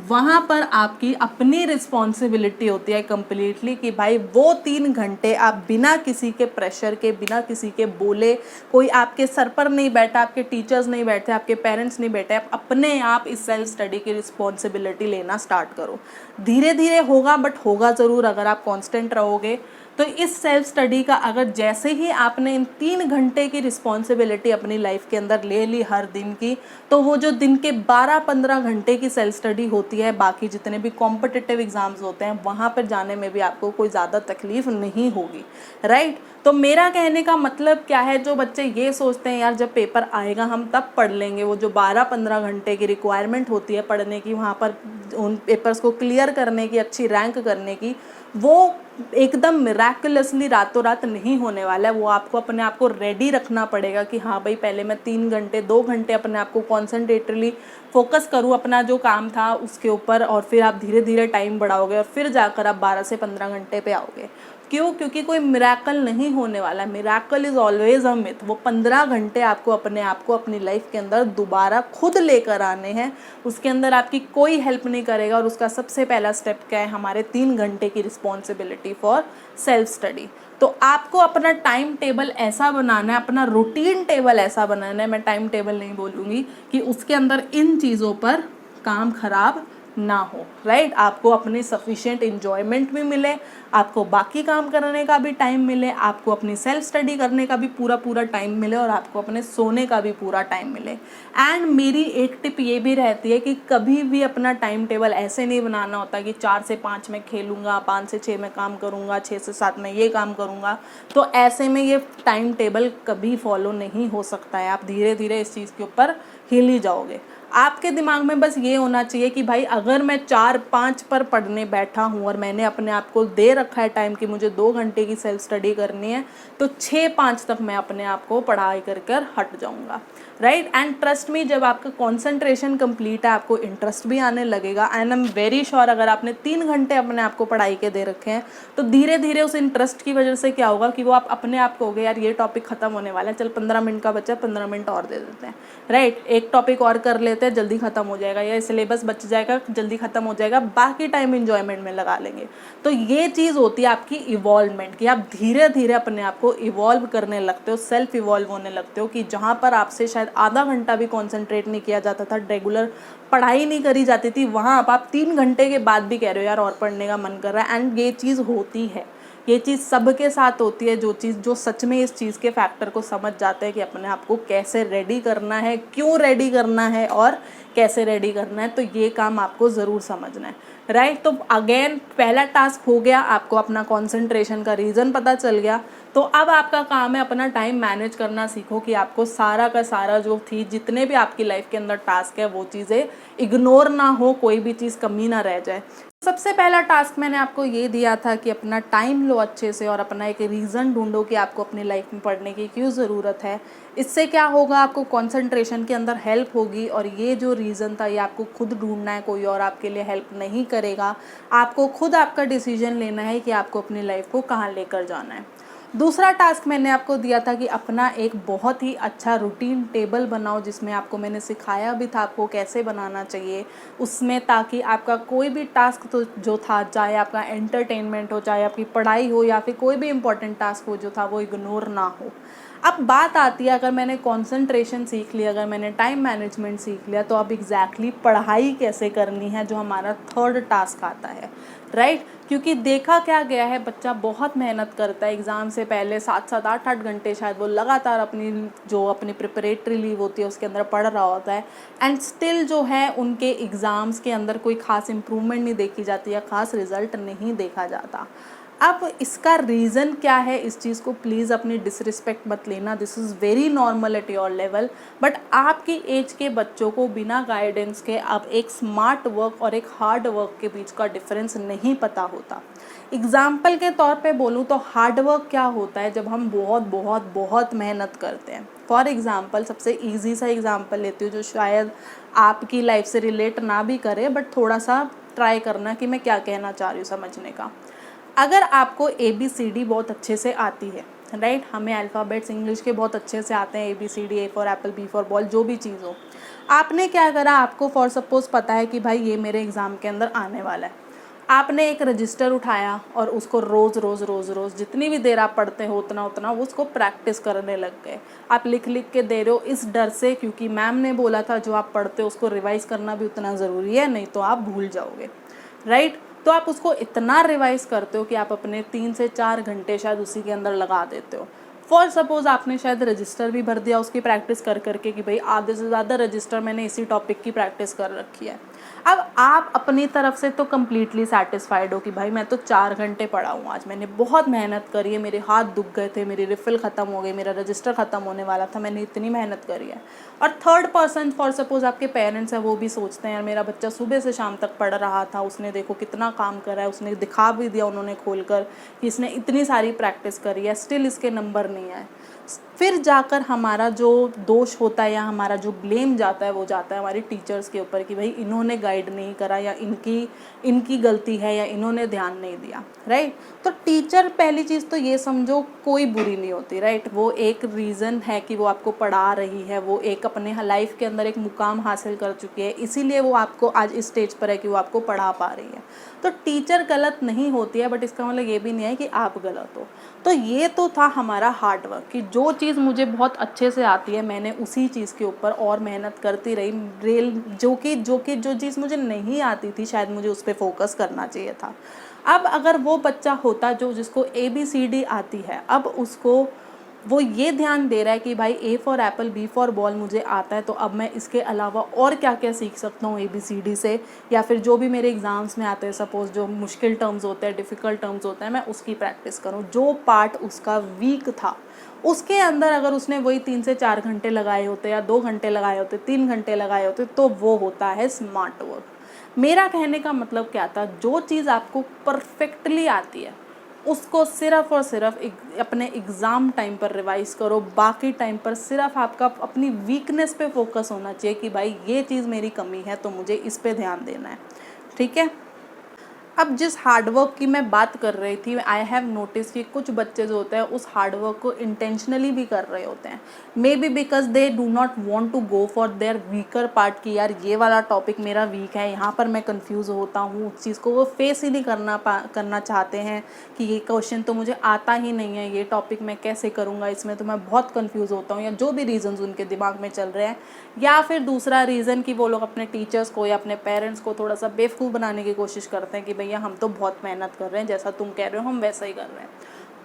Speaker 1: वहाँ पर आपकी अपनी रिस्पॉन्सिबिलिटी होती है कम्प्लीटली कि भाई वो 3 घंटे आप बिना किसी के प्रेशर के, बिना किसी के बोले, कोई आपके सर पर नहीं बैठा, आपके टीचर्स नहीं बैठे, आपके पेरेंट्स नहीं बैठे, आप अपने आप इस सेल्फ स्टडी की रिस्पॉन्सिबिलिटी लेना स्टार्ट करो। धीरे धीरे होगा, बट होगा ज़रूर अगर आप कॉन्स्टेंट रहोगे। तो इस सेल्फ स्टडी का अगर जैसे ही आपने इन 3 घंटे की रिस्पॉन्सिबिलिटी अपनी लाइफ के अंदर ले ली हर दिन की, तो वो जो दिन के 12-15 घंटे की सेल्फ स्टडी होती है, बाकी जितने भी कॉम्पिटिटिव एग्जाम्स होते हैं वहाँ पर जाने में भी आपको कोई ज़्यादा तकलीफ नहीं होगी, राइट। तो मेरा कहने का मतलब क्या है, जो बच्चे ये सोचते हैं यार जब पेपर आएगा हम तब पढ़ लेंगे, वो जो 12-15 घंटे की रिक्वायरमेंट होती है पढ़ने की, वहाँ पर उन पेपर्स को क्लियर करने की, अच्छी रैंक करने की, वो एकदम मिराकुलसली रातों रात नहीं होने वाला है। वो आपको अपने आप को रेडी रखना पड़ेगा कि हाँ भाई पहले मैं 3 घंटे 2 घंटे अपने आप को कॉन्सेंट्रेटली फोकस करूँ अपना जो काम था उसके ऊपर, और फिर आप धीरे धीरे टाइम बढ़ाओगे और फिर जाकर आप 12 से 15 घंटे पे आओगे। क्यों? क्योंकि कोई मिराकल नहीं होने वाला। Miracle is always a myth. वो 15 घंटे आपको अपने आप को अपनी लाइफ के अंदर दोबारा खुद लेकर आने हैं। उसके अंदर आपकी कोई हेल्प नहीं करेगा। और उसका सबसे पहला स्टेप क्या है? हमारे 3 घंटे की रिस्पॉन्सिबिलिटी फॉर सेल्फ स्टडी। तो आपको अपना टाइम टेबल ऐसा बनाना है, अपना रूटीन टेबल ऐसा बनाना है, मैं टाइम टेबल नहीं बोलूँगी, कि उसके अंदर इन चीज़ों पर काम खराब ना हो, राइट। आपको अपनी सफिशिएंट इन्जॉयमेंट भी मिले, आपको बाकी काम करने का भी टाइम मिले, आपको अपनी सेल्फ स्टडी करने का भी पूरा टाइम मिले, और आपको अपने सोने का भी पूरा टाइम मिले। एंड मेरी एक टिप ये भी रहती है कि कभी भी अपना टाइम टेबल ऐसे नहीं बनाना होता कि 4 से 5 में खेलूँगा, 5 से 6 में काम करूँगा, 6 से 7 में ये काम करूँगा। तो ऐसे में ये टाइम टेबल कभी फॉलो नहीं हो सकता है। आप धीरे धीरे इस चीज़ के ऊपर हिल ही जाओगे। आपके दिमाग में बस ये होना चाहिए कि भाई अगर मैं 4-5 पर पढ़ने बैठा हूँ और मैंने अपने आप को दे रखा है टाइम कि मुझे 2 घंटे की सेल्फ स्टडी करनी है, तो 6-5 तक मैं अपने आप को पढ़ाई कर हट जाऊँगा, राइट। एंड ट्रस्ट मी, जब आपका कॉन्सेंट्रेशन कंप्लीट है आपको इंटरेस्ट भी आने लगेगा। And I am very sure अगर आपने 3 घंटे अपने आप को पढ़ाई के दे रखे हैं तो धीरे धीरे उस इंटरेस्ट की वजह से क्या होगा कि वो आप अपने आप कहोगे यार ये टॉपिक खत्म होने वाला है, चल 15 मिनट का बचा, 15 मिनट और दे देते हैं, राइट। एक टॉपिक और कर लेते हैं, जल्दी खत्म हो जाएगा, या सिलेबस बच जाएगा, जल्दी खत्म हो जाएगा, बाकी टाइम इंजॉयमेंट में लगा लेंगे। तो ये चीज़ होती है आपकी इवॉल्वमेंट, कि आप धीरे धीरे अपने आप को इवॉल्व करने लगते हो, सेल्फ इवॉल्व होने लगते हो, कि जहाँ पर आपसे शायद आधा घंटा भी कॉन्सेंट्रेट नहीं किया जाता था, रेगुलर पढ़ाई नहीं करी जाती थी, वहाँ अब आप 3 घंटे के बाद भी कह रहे हो यार और पढ़ने का मन कर रहा है। एंड ये चीज़ होती है, ये चीज़ सबके साथ होती है। जो सच में इस चीज़ के फैक्टर को समझ जाते हैं कि अपने आप को कैसे रेडी करना है, क्यों रेडी करना है और कैसे रेडी करना है, तो ये काम आपको ज़रूर समझना है, राइट। तो अगेन पहला टास्क हो गया, आपको अपना कॉन्सेंट्रेशन का रीज़न पता चल गया। तो अब आपका काम है अपना टाइम मैनेज करना सीखो, कि आपको सारा का सारा जो थी जितने भी आपकी लाइफ के अंदर टास्क है वो चीज़ें इग्नोर ना हो, कोई भी चीज़ कमी ना रह जाए। सबसे पहला टास्क मैंने आपको ये दिया था कि अपना टाइम लो अच्छे से और अपना एक रीज़न ढूंढो कि आपको अपनी लाइफ में पढ़ने की क्यों ज़रूरत है। इससे क्या होगा, आपको कंसंट्रेशन के अंदर हेल्प होगी, और ये जो रीज़न था ये आपको खुद ढूंढना है, कोई और आपके लिए हेल्प नहीं करेगा। आपको खुद आपका डिसीजन लेना है कि आपको अपनी लाइफ को कहाँ लेकर जाना है। दूसरा टास्क मैंने आपको दिया था कि अपना एक बहुत ही अच्छा रूटीन टेबल बनाओ, जिसमें आपको मैंने सिखाया भी था आपको कैसे बनाना चाहिए उसमें, ताकि आपका कोई भी टास्क तो जो था, चाहे आपका एंटरटेनमेंट हो, चाहे आपकी पढ़ाई हो, या फिर कोई भी इम्पोर्टेंट टास्क हो जो था, वो इग्नोर ना हो। अब बात आती है, अगर मैंने कंसंट्रेशन सीख लिया, अगर मैंने टाइम मैनेजमेंट सीख लिया, तो अब एग्जैक्टली पढ़ाई कैसे करनी है, जो हमारा थर्ड टास्क आता है, राइट। क्योंकि देखा क्या गया है, बच्चा बहुत मेहनत करता है एग्ज़ाम से पहले, 7-7 8-8 घंटे शायद वो लगातार अपनी प्रिपरेटरी लीव होती है उसके अंदर पढ़ रहा होता है, एंड स्टिल जो है उनके एग्ज़ाम्स के अंदर कोई ख़ास इम्प्रूवमेंट नहीं देखी जाती है, ख़ास रिज़ल्ट नहीं देखा जाता। अब इसका रीज़न क्या है, इस चीज़ को प्लीज़ अपनी डिसरिस्पेक्ट मत लेना, this is very normal at your level. But आपकी एज के बच्चों को बिना गाइडेंस के अब एक स्मार्ट वर्क और एक हार्ड वर्क के बीच का डिफरेंस नहीं पता होता। एग्ज़ाम्पल के तौर पे बोलूँ तो हार्ड वर्क क्या होता है, जब हम बहुत बहुत बहुत मेहनत करते हैं। फॉर एग्ज़ाम्पल सबसे ईजी सा एग्ज़ाम्पल लेती हूँ जो शायद आपकी लाइफ से रिलेट ना भी करे, बट थोड़ा सा ट्राई करना कि मैं क्या कहना चाह रही हूँ समझने का। अगर आपको ABCD बहुत अच्छे से आती है, राइट, हमें अल्फ़ाबेट्स इंग्लिश के बहुत अच्छे से आते हैं, ABCD, A for Apple, B for ball, जो भी चीज़ हो, आपने क्या करा, आपको फॉर सपोज़ पता है कि भाई ये मेरे एग्ज़ाम के अंदर आने वाला है। आपने एक रजिस्टर उठाया और उसको रोज़ रोज़ रोज़ रोज़ जितनी भी देर आप पढ़ते हो उतना उतना उसको प्रैक्टिस करने लग गए। आप लिख लिख के दे रहे हो इस डर से, क्योंकि मैम ने बोला था जो आप पढ़ते हो उसको रिवाइज करना भी उतना ज़रूरी है, नहीं तो आप भूल जाओगे, राइट। तो आप उसको इतना रिवाइज करते हो कि आप अपने 3 से 4 घंटे शायद उसी के अंदर लगा देते हो। फॉर सपोज़ आपने शायद रजिस्टर भी भर दिया उसकी प्रैक्टिस कर करके कि भाई आधे से ज़्यादा रजिस्टर मैंने इसी टॉपिक की प्रैक्टिस कर रखी है। अब आप अपनी तरफ से तो कम्प्लीटली सेटिस्फाइड हो कि भाई मैं तो 4 घंटे पढ़ा हूँ आज, मैंने बहुत मेहनत करी है, मेरे हाथ दुख गए थे, मेरी रिफ़िल ख़त्म हो गई, मेरा रजिस्टर ख़त्म होने वाला था, मैंने इतनी मेहनत करी है। और थर्ड पर्सन, फॉर सपोज़ आपके पेरेंट्स हैं, वो भी सोचते हैं यार मेरा बच्चा सुबह से शाम तक पढ़ रहा था, उसने देखो कितना काम करा है, उसने दिखा भी दिया उन्होंने खोल कर कि इसने इतनी सारी प्रैक्टिस करी है, स्टिल इसके नंबर नहीं आए। फिर जाकर हमारा जो दोष होता है या हमारा जो ब्लेम जाता है वो जाता है हमारी टीचर्स के ऊपर कि भाई इन्होंने गाइड नहीं करा, या इनकी गलती है, या इन्होंने ध्यान नहीं दिया, राइट। तो टीचर, पहली चीज़ तो ये समझो, कोई बुरी नहीं होती, राइट। वो एक रीज़न है कि वो आपको पढ़ा रही है, वो एक अपने लाइफ के अंदर एक मुकाम हासिल कर चुकी है, इसीलिए वो आपको आज इस स्टेज पर है कि वो आपको पढ़ा पा रही है। तो टीचर गलत नहीं होती है, बट इसका मतलब ये भी नहीं है कि आप गलत हो। तो ये तो था हमारा हार्ड वर्क कि जो चीज़ मुझे बहुत अच्छे से आती है मैंने उसी चीज़ के ऊपर और मेहनत करती रही। जो चीज़ मुझे नहीं आती थी शायद मुझे उस पर फोकस करना चाहिए था। अब अगर वो बच्चा होता जिसको ABCD आती है, अब उसको वो ये ध्यान दे रहा है कि भाई A for Apple, B for ball मुझे आता है, तो अब मैं इसके अलावा और क्या क्या सीख सकता हूँ ABCD से, या फिर जो भी मेरे एग्ज़ाम्स में आते हैं, सपोज़ जो मुश्किल टर्म्स होते हैं, डिफ़िकल्ट टर्म्स होते हैं, मैं उसकी प्रैक्टिस करूँ। जो पार्ट उसका वीक था उसके अंदर अगर उसने वही 3 से 4 घंटे लगाए होते, या 2 घंटे लगाए होते, 3 घंटे लगाए होते, तो वो होता है स्मार्ट वर्क। मेरा कहने का मतलब क्या था, जो चीज़ आपको परफेक्टली आती है उसको सिर्फ़ और सिर्फ अपने एग्ज़ाम टाइम पर रिवाइज़ करो। बाकी टाइम पर सिर्फ आपका अपनी वीकनेस पे फोकस होना चाहिए कि भाई ये चीज़ मेरी कमी है तो मुझे इस पे ध्यान देना है, ठीक है। अब जिस हार्डवर्क की मैं बात कर रही थी, आई हैव नोटिस कि कुछ बच्चे जो होते हैं उस हार्डवर्क को इंटेंशनली भी कर रहे होते हैं, maybe because they do not want to go for their weaker part कि यार ये वाला टॉपिक मेरा वीक है, यहाँ पर मैं कंफ्यूज होता हूँ, उस चीज़ को वो फेस ही नहीं करना चाहते हैं कि ये क्वेश्चन तो मुझे आता ही नहीं है, ये टॉपिक मैं कैसे करूँगा, इसमें तो मैं बहुत कन्फ्यूज़ होता हूँ, या जो भी रीज़न्स उनके दिमाग में चल रहे हैं। या फिर दूसरा रीज़न कि वो लोग अपने टीचर्स को या अपने पेरेंट्स को थोड़ा सा बेवकूफ़ बनाने की कोशिश करते हैं कि भैया हम तो बहुत मेहनत कर रहे हैं, जैसा तुम कह रहे हो हम वैसा ही कर रहे हैं।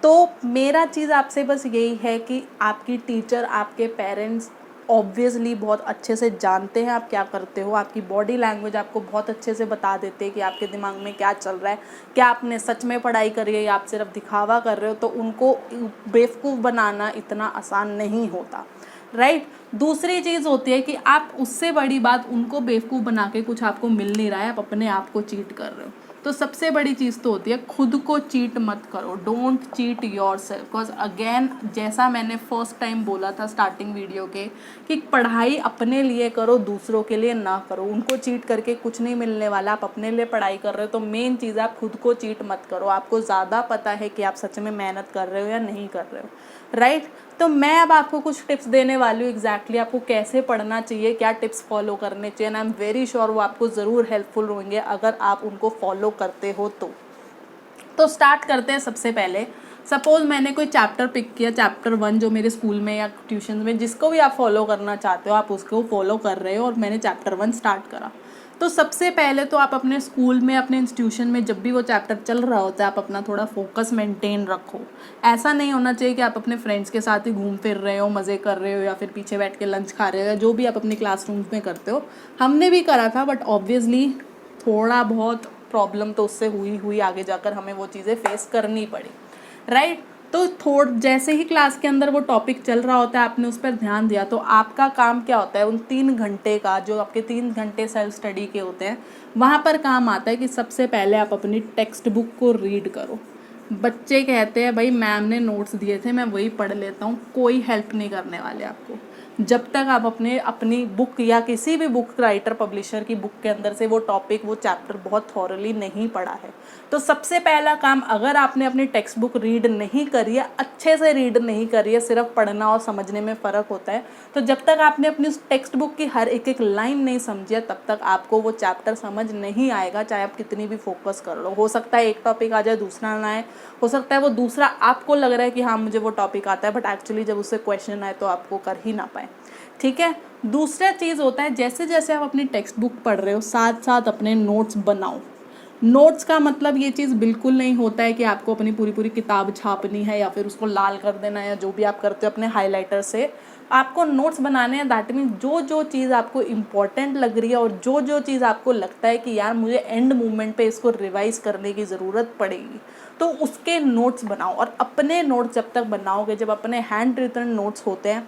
Speaker 1: तो मेरा चीज़ आपसे बस यही है कि आपकी टीचर, आपके पेरेंट्स ऑब्वियसली बहुत अच्छे से जानते हैं आप क्या करते हो, आपकी बॉडी लैंग्वेज आपको बहुत अच्छे से बता देते हैं कि आपके दिमाग में क्या चल रहा है, क्या आपने सच में पढ़ाई करी है या आप सिर्फ दिखावा कर रहे हो। तो उनको बेवकूफ़ बनाना इतना आसान नहीं होता, राइट। दूसरी चीज़ होती है कि आप, उससे बड़ी बात, उनको बेवकूफ़ बना के कुछ आपको मिल नहीं रहा है, आप अपने आप को चीट कर रहे हो। तो सबसे बड़ी चीज़ तो होती है खुद को चीट मत करो, don't cheat your self. Because again, जैसा मैंने फर्स्ट टाइम बोला था स्टार्टिंग वीडियो के, कि पढ़ाई अपने लिए करो, दूसरों के लिए ना करो। उनको चीट करके कुछ नहीं मिलने वाला, आप अपने लिए पढ़ाई कर रहे हो तो मेन चीज़ है आप खुद को चीट मत करो। आपको ज़्यादा पता है कि आप सच में मेहनत कर रहे हो या नहीं कर रहे हो, राइट। तो मैं अब आपको कुछ टिप्स देने वाली हूँ एग्जैक्टली आपको कैसे पढ़ना चाहिए, क्या टिप्स फॉलो करने चाहिए, and I am very sure वो आपको ज़रूर हेल्पफुल होंगे अगर आप उनको फॉलो करते हो तो स्टार्ट करते हैं। सबसे पहले सपोज़ मैंने कोई चैप्टर पिक किया, चैप्टर 1 जो मेरे स्कूल में या ट्यूशन में, जिसको भी आप फॉलो करना चाहते हो आप उसको फॉलो कर रहे हो, और मैंने चैप्टर 1 स्टार्ट करा। तो सबसे पहले तो आप अपने स्कूल में, अपने इंस्टीट्यूशन में जब भी वो चैप्टर चल रहा होता है, आप अपना थोड़ा फोकस मेंटेन रखो। ऐसा नहीं होना चाहिए कि आप अपने फ्रेंड्स के साथ ही घूम फिर रहे हो, मज़े कर रहे हो, या फिर पीछे बैठ के लंच खा रहे हो, या जो भी आप अपने क्लासरूम्स में करते हो। हमने भी करा था, बट ऑब्वियसली थोड़ा बहुत प्रॉब्लम तो उससे हुई आगे जाकर हमें वो चीज़ें फेस करनी पड़ी, राइट। तो जैसे ही क्लास के अंदर वो टॉपिक चल रहा होता है, आपने उस पर ध्यान दिया, तो आपका काम क्या होता है, उन 3 घंटे का, जो आपके 3 घंटे सेल्फ स्टडी के होते हैं, वहाँ पर काम आता है कि सबसे पहले आप अपनी टेक्स्ट बुक को रीड करो। बच्चे कहते हैं भाई मैम ने नोट्स दिए थे मैं वही पढ़ लेता हूँ, कोई हेल्प नहीं करने वाले आपको जब तक आप अपनी बुक या किसी भी बुक राइटर पब्लिशर की बुक के अंदर से वो टॉपिक, वो चैप्टर बहुत थॉरली नहीं पढ़ा है। तो सबसे पहला काम, अगर आपने अपनी टेक्स्ट बुक रीड नहीं करी है, अच्छे से रीड नहीं करी है, सिर्फ पढ़ना और समझने में फ़र्क होता है, तो जब तक आपने अपनी उस टेक्स्ट बुक की हर एक लाइन नहीं समझी है तब तक आपको वो चैप्टर समझ नहीं आएगा, चाहे आप कितनी भी फोकस कर लो। हो सकता है एक टॉपिक आ जाए दूसरा ना आए, हो सकता है वो दूसरा आपको लग रहा है कि हाँ मुझे वो टॉपिक आता है, बट एक्चुअली जब उससे क्वेश्चन आए तो आपको कर ही ना पाए, ठीक है। दूसरा चीज़ होता है, जैसे जैसे आप अपनी टेक्स्ट बुक पढ़ रहे हो साथ साथ अपने नोट्स बनाओ। नोट्स का मतलब ये चीज़ बिल्कुल नहीं होता है कि आपको अपनी पूरी पूरी किताब छापनी है या फिर उसको लाल कर देना है, या जो भी आप करते हो अपने हाइलाइटर से आपको नोट्स बनाने हैं। दैट मीन्स जो जो चीज़ आपको इम्पॉर्टेंट लग रही है और जो जो चीज़ आपको लगता है कि यार मुझे एंड मोमेंट पे इसको रिवाइज करने की ज़रूरत पड़ेगी, तो उसके नोट्स बनाओ। और अपने नोट्स जब तक बनाओगे, जब अपने हैंड रिटन नोट्स होते हैं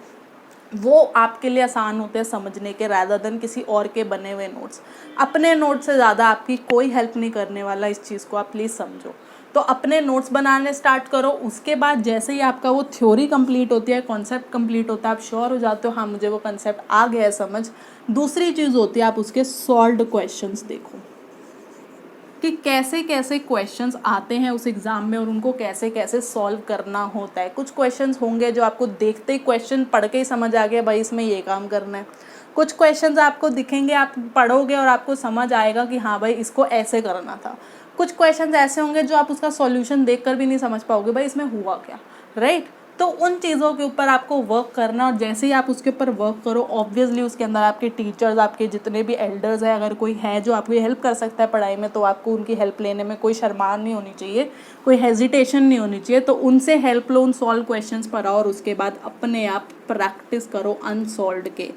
Speaker 1: वो आपके लिए आसान होते हैं समझने के, रादर देन किसी और के बने हुए नोट्स। अपने नोट्स से ज़्यादा आपकी कोई हेल्प नहीं करने वाला, इस चीज़ को आप प्लीज़ समझो। तो अपने नोट्स बनाने स्टार्ट करो। उसके बाद जैसे ही आपका वो थ्योरी कंप्लीट होती है, कॉन्सेप्ट कंप्लीट होता है, आप श्योर हो जाते हो हाँ मुझे वो कॉन्सेप्ट आ गया है समझ, दूसरी चीज़ होती है आप उसके सॉल्व्ड क्वेश्चंस देखो कि कैसे कैसे क्वेश्चंस आते हैं उस एग्ज़ाम में और उनको कैसे कैसे सॉल्व करना होता है। कुछ क्वेश्चंस होंगे जो आपको देखते ही, क्वेश्चन पढ़ के ही समझ आ गया भाई इसमें ये काम करना है। कुछ क्वेश्चंस आपको दिखेंगे, आप पढ़ोगे और आपको समझ आएगा कि हाँ भाई इसको ऐसे करना था। कुछ क्वेश्चंस ऐसे होंगे जो आप उसका सॉल्यूशन देखकर भी नहीं समझ पाओगे भाई इसमें हुआ क्या, राइट। तो उन चीज़ों के ऊपर आपको वर्क करना, और जैसे ही आप उसके ऊपर वर्क करो ऑब्वियसली उसके अंदर आपके टीचर्स, आपके जितने भी एल्डर्स हैं, अगर कोई है जो आपकी हेल्प कर सकता है पढ़ाई में, तो आपको उनकी हेल्प लेने में कोई शर्मान नहीं होनी चाहिए, कोई हेजिटेशन नहीं होनी चाहिए। तो उनसे हेल्प लो, उन सॉल्व क्वेश्चंस पर आओ और उसके बाद अपने आप प्रैक्टिस करो अनसॉल्व्ड के।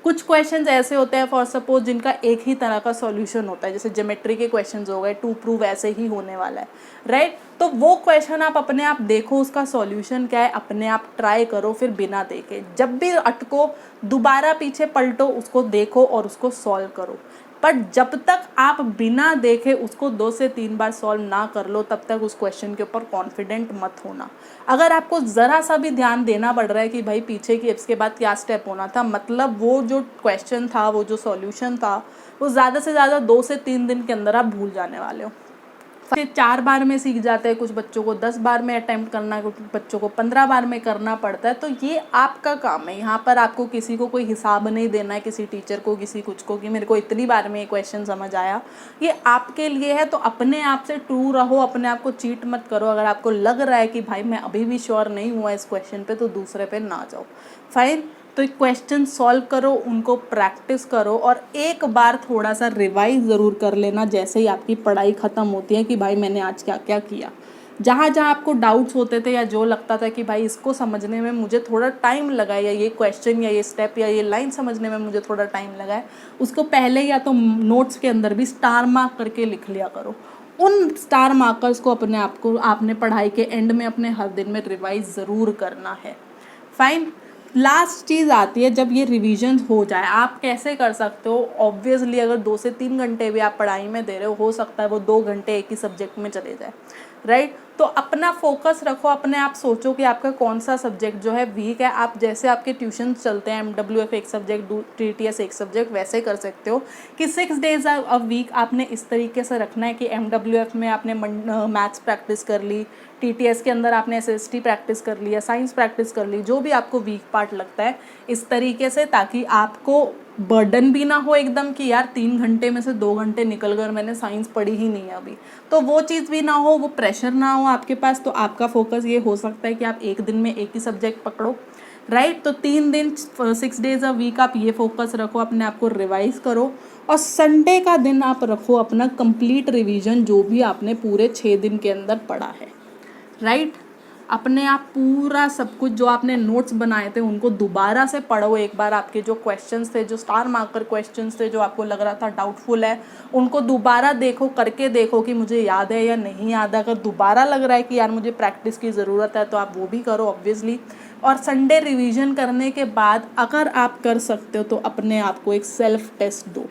Speaker 1: कुछ क्वेश्चंस ऐसे होते हैं फॉर सपोज जिनका एक ही तरह का सॉल्यूशन होता है, जैसे ज्योमेट्री के क्वेश्चंस हो गए, टू प्रूव ऐसे ही होने वाला है, राइट। तो वो क्वेश्चन आप अपने आप देखो उसका सॉल्यूशन क्या है, अपने आप ट्राई करो, फिर बिना देखे जब भी अटको दोबारा पीछे पलटो, उसको देखो और उसको सॉल्व करो। पर जब तक आप बिना देखे उसको 2 से 3 बार सॉल्व ना कर लो तब तक उस क्वेश्चन के ऊपर कॉन्फिडेंट मत होना। अगर आपको ज़रा सा भी ध्यान देना पड़ रहा है कि भाई पीछे की इसके बाद क्या स्टेप होना था, मतलब वो जो क्वेश्चन था, वो जो सॉल्यूशन था, वो ज़्यादा से ज़्यादा 2 से 3 दिन के अंदर आप भूल जाने वाले हो। फिर 4 बार में सीख जाते हैं, कुछ बच्चों को 10 बार में अटेम्प्ट करना, कुछ बच्चों को 15 बार में करना पड़ता है। तो ये आपका काम है, यहाँ पर आपको किसी को कोई हिसाब नहीं देना है, किसी टीचर को, किसी कुछ को, कि मेरे को इतनी बार में ये क्वेश्चन समझ आया। ये आपके लिए है। तो अपने आप से ट्रू रहो, अपने आप को चीट मत करो। अगर आपको लग रहा है कि भाई मैं अभी भी श्योर नहीं हुआ इस क्वेश्चन पे, तो दूसरे पे ना जाओ, फाइन। तो क्वेश्चन सॉल्व करो, उनको प्रैक्टिस करो और एक बार थोड़ा सा रिवाइज ज़रूर कर लेना जैसे ही आपकी पढ़ाई ख़त्म होती है कि भाई मैंने आज क्या क्या किया। जहाँ जहाँ आपको डाउट्स होते थे या जो लगता था कि भाई इसको समझने में मुझे थोड़ा टाइम लगा है, या ये क्वेश्चन या ये स्टेप या ये लाइन समझने में मुझे थोड़ा टाइम लगा है, उसको पहले या तो नोट्स के अंदर भी स्टार मार्क करके लिख लिया करो। उन स्टार मार्कर्स को अपने आप को आपने पढ़ाई के एंड में अपने हर दिन में रिवाइज ज़रूर करना है, फाइन। लास्ट चीज़ आती है जब ये रिवीजन हो जाए, आप कैसे कर सकते हो। ऑब्वियसली अगर 2 से 3 घंटे भी आप पढ़ाई में दे रहे हो सकता है वो 2 घंटे एक ही सब्जेक्ट में चले जाए, राइट। तो अपना फोकस रखो, अपने आप सोचो कि आपका कौन सा सब्जेक्ट जो है वीक है। आप जैसे आपके ट्यूशन चलते हैं, MWF एक सब्जेक्ट, TTS एक सब्जेक्ट, वैसे कर सकते हो कि 6 डेज अ वीक आपने इस तरीके से रखना है कि MWF में आपने मैथ्स प्रैक्टिस कर ली, TTS के अंदर आपने SST प्रैक्टिस कर लिया, साइंस प्रैक्टिस कर ली, जो भी आपको वीक पार्ट लगता है इस तरीके से, ताकि आपको बर्डन भी ना हो एकदम कि यार 3 घंटे में से 2 घंटे निकल गए और मैंने साइंस पढ़ी ही नहीं है अभी। तो वो चीज़ भी ना हो, वो प्रेशर ना हो आपके पास। तो आपका फोकस ये हो सकता है कि आप एक दिन में एक ही सब्जेक्ट पकड़ो, राइट। तो 3 दिन 6 डेज अ वीक आप ये फोकस रखो, अपने आप को रिवाइज करो। और संडे का दिन आप रखो अपना कंप्लीट रिवीजन, जो भी आपने पूरे 6 दिन के अंदर पढ़ा है, राइट। अपने आप पूरा सब कुछ जो आपने नोट्स बनाए थे उनको दोबारा से पढ़ो एक बार। आपके जो क्वेश्चंस थे, जो स्टार मार्कर क्वेश्चंस थे, जो आपको लग रहा था डाउटफुल है, उनको दोबारा देखो, करके देखो कि मुझे याद है या नहीं याद है। अगर दोबारा लग रहा है कि यार मुझे प्रैक्टिस की ज़रूरत है तो आप वो भी करो ऑब्वियसली। और संडे रिवीजन करने के बाद अगर आप कर सकते हो तो अपने आप को एक सेल्फ टेस्ट दो।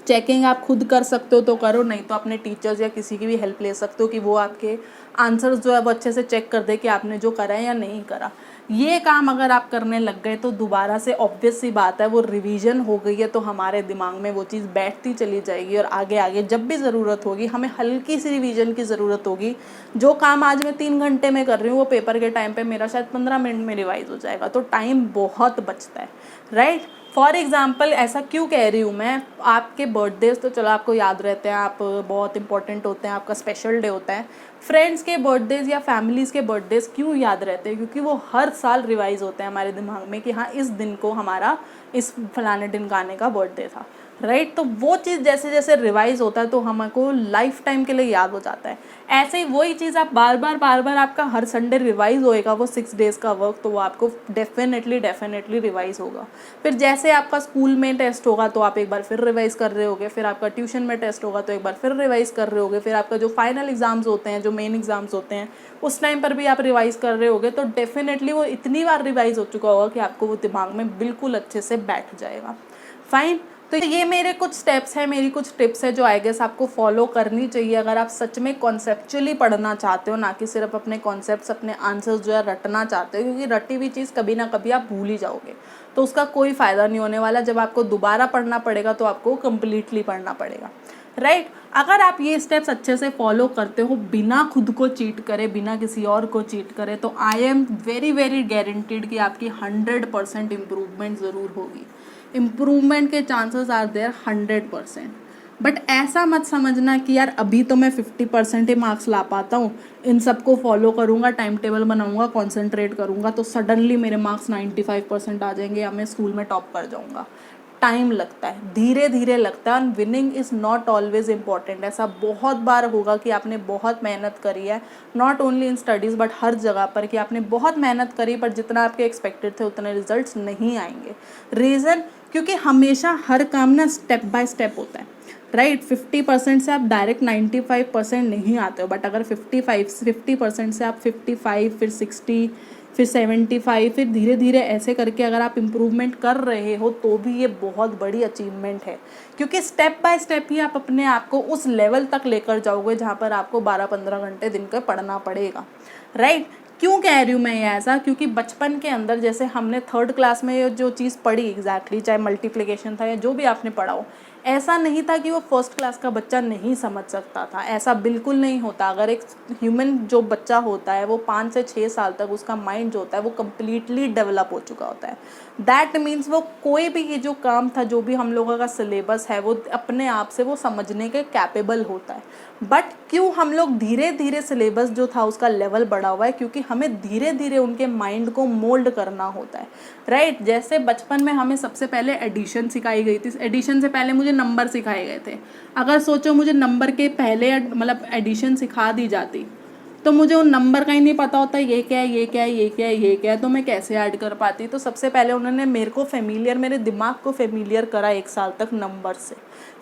Speaker 1: चेकिंग आप खुद कर सकते हो तो करो, नहीं तो अपने टीचर्स या किसी की भी हेल्प ले सकते हो कि वो आपके आंसर्स जो है वो अच्छे से चेक कर दे कि आपने जो करा है या नहीं करा। ये काम अगर आप करने लग गए तो दोबारा से ऑब्वियस सी बात है वो रिवीजन हो गई है, तो हमारे दिमाग में वो चीज़ बैठती चली जाएगी और आगे आगे जब भी ज़रूरत होगी हमें हल्की सी रिवीजन की ज़रूरत होगी। जो काम आज मैं 3 घंटे में कर रही हूँ वो पेपर के टाइम पे मेरा शायद 15 मिनट में रिवाइज हो जाएगा, तो टाइम बहुत बचता है, राइट। फॉर एग्ज़ाम्पल ऐसा क्यों कह रही हूँ मैं, आपके बर्थडेज तो चलो आपको याद रहते हैं, आप बहुत इंपॉर्टेंट होते हैं, आपका स्पेशल डे होता है। फ्रेंड्स के बर्थडेज या फैमिलीज़ के बर्थडेज क्यों याद रहते हैं, क्योंकि वो हर साल रिवाइज होते हैं हमारे दिमाग में कि हाँ इस दिन को हमारा इस फलाने दिन का आने का बर्थडे था। राइट। तो वो चीज़ जैसे जैसे रिवाइज होता है तो हमको लाइफ टाइम के लिए याद हो जाता है। ऐसे ही वही चीज़ आप बार बार आपका हर संडे रिवाइज होएगा वो 6 डेज़ का वर्क, तो वो आपको डेफिनेटली रिवाइज होगा। फिर जैसे आपका स्कूल में टेस्ट होगा तो आप एक बार फिर रिवाइज कर रहे होगे, फिर आपका ट्यूशन में टेस्ट होगा तो एक बार फिर रिवाइज कर रहे होगे, फिर आपका जो फाइनल एग्जाम्स होते हैं, जो मेन एग्जाम्स होते हैं, उस टाइम पर भी आप रिवाइज कर रहे होगे। तो डेफिनेटली वो इतनी बार रिवाइज हो चुका होगा कि आपको वो दिमाग में बिल्कुल अच्छे से बैठ जाएगा। फाइन। तो ये मेरे कुछ स्टेप्स हैं, मेरी कुछ टिप्स है जो आई गेस आपको फॉलो करनी चाहिए अगर आप सच में कॉन्सेप्चुअली पढ़ना चाहते हो, ना कि सिर्फ अपने कॉन्सेप्ट्स, अपने आंसर्स जो है रटना चाहते हो, क्योंकि रटी हुई चीज़ कभी ना कभी आप भूल ही जाओगे, तो उसका कोई फ़ायदा नहीं होने वाला। जब आपको दोबारा पढ़ना पड़ेगा तो आपको कम्प्लीटली पढ़ना पड़ेगा, राइट। अगर आप ये स्टेप्स अच्छे से फॉलो करते हो बिना खुद को चीट करे, बिना किसी और को चीट करे, तो आई एम वेरी गारंटीड कि आपकी 100% इम्प्रूवमेंट ज़रूर होगी। इम्प्रूवमेंट के चांसेस आर देयर 100%। बट ऐसा मत समझना कि यार अभी तो मैं 50% ही मार्क्स ला पाता हूँ, इन सबको फॉलो करूँगा, टाइम टेबल बनाऊँगा, कॉन्सेंट्रेट करूँगा तो सडनली मेरे मार्क्स 95% आ जाएंगे या मैं स्कूल में टॉप कर जाऊँगा। टाइम लगता है, धीरे धीरे लगता है, and winning is not always important. ऐसा बहुत बार होगा कि आपने बहुत मेहनत करी है, not only in studies but हर जगह पर, कि आपने बहुत मेहनत करी पर जितना आपके एक्सपेक्टेड थे उतने रिजल्ट्स नहीं आएंगे। रीज़न, क्योंकि हमेशा हर काम ना स्टेप बाय स्टेप होता है, राइट। 50% से आप डायरेक्ट 95% नहीं आते हो, बट अगर 50% से आप 55, फिर 60, फिर 75, फिर धीरे धीरे ऐसे करके अगर आप इम्प्रूवमेंट कर रहे हो तो भी ये बहुत बड़ी अचीवमेंट है, क्योंकि स्टेप बाय स्टेप ही आप अपने आप को उस लेवल तक लेकर जाओगे जहाँ पर आपको 12-15 घंटे दिन का पढ़ना पड़ेगा, राइट। क्यों कह रही हूँ मैं ये ऐसा, क्योंकि बचपन के अंदर जैसे हमने 3rd क्लास में ये जो चीज़ पढ़ी एग्जैक्टली, चाहे मल्टीप्लिकेशन था या जो भी आपने पढ़ा हो, ऐसा नहीं था कि वो 1st क्लास का बच्चा नहीं समझ सकता था, ऐसा बिल्कुल नहीं होता। अगर एक ह्यूमन जो बच्चा होता है वो 5 से 6 साल तक उसका माइंड जो होता है वो कम्प्लीटली डेवलप हो चुका होता है। दैट मीन्स वो कोई भी ये जो काम था, जो भी हम लोगों का सिलेबस है, वो अपने आप से वो समझने के कैपेबल होता है। बट क्यों हम लोग धीरे धीरे सिलेबस जो था उसका लेवल बढ़ा हुआ है, क्योंकि हमें धीरे धीरे उनके माइंड को मोल्ड करना होता है, राइट। जैसे बचपन में हमें सबसे पहले एडिशन सिखाई गई थी, एडिशन से पहले मुझे नंबर सिखाए गए थे। अगर सोचो मुझे नंबर के पहले मतलब एडिशन सिखा दी जाती तो मुझे उन नंबर का ही नहीं पता होता ये क्या है, ये क्या है, ये क्या है, ये क्या है, तो मैं कैसे ऐड कर पाती। तो सबसे पहले उन्होंने मेरे को फेमिलियर, मेरे दिमाग को फेमिलियर करा 1 साल तक नंबर से,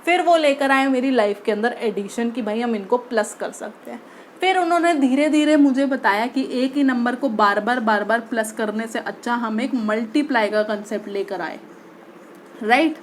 Speaker 1: फिर वो लेकर आए मेरी लाइफ के अंदर एडिशन की भाई हम इनको प्लस कर सकते हैं। फिर उन्होंने धीरे धीरे मुझे बताया कि एक ही नंबर को बार बार प्लस करने से अच्छा हम एक मल्टीप्लाई का कंसेप्ट लेकर आए, राइट।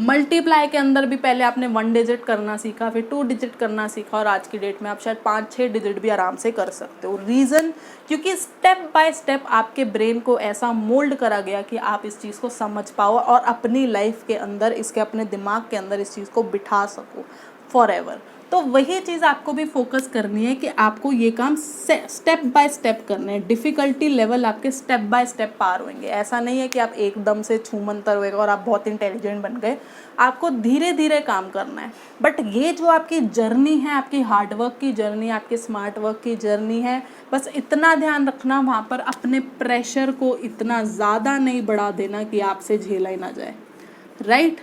Speaker 1: मल्टीप्लाई के अंदर भी पहले आपने 1 डिजिट करना सीखा, फिर 2 डिजिट करना सीखा, और आज की डेट में आप शायद 5-6 डिजिट भी आराम से कर सकते हो। रीज़न, क्योंकि स्टेप बाय स्टेप आपके ब्रेन को ऐसा मोल्ड करा गया कि आप इस चीज़ को समझ पाओ और अपनी लाइफ के अंदर इसके, अपने दिमाग के अंदर इस चीज़ को बिठा सको फॉर एवर। तो वही चीज़ आपको भी फोकस करनी है कि आपको ये काम स्टेप बाय स्टेप करने हैं। डिफ़िकल्टी लेवल आपके स्टेप बाय स्टेप पार होंगे। ऐसा नहीं है कि आप एकदम से छूमंतर होएगा और आप बहुत इंटेलिजेंट बन गए, आपको धीरे धीरे काम करना है। बट ये जो आपकी जर्नी है, आपकी हार्डवर्क की जर्नी, आपकी स्मार्ट वर्क की जर्नी है, बस इतना ध्यान रखना वहाँ पर अपने प्रेशर को इतना ज़्यादा नहीं बढ़ा देना कि आपसे झेला ही ना जाए, राइट।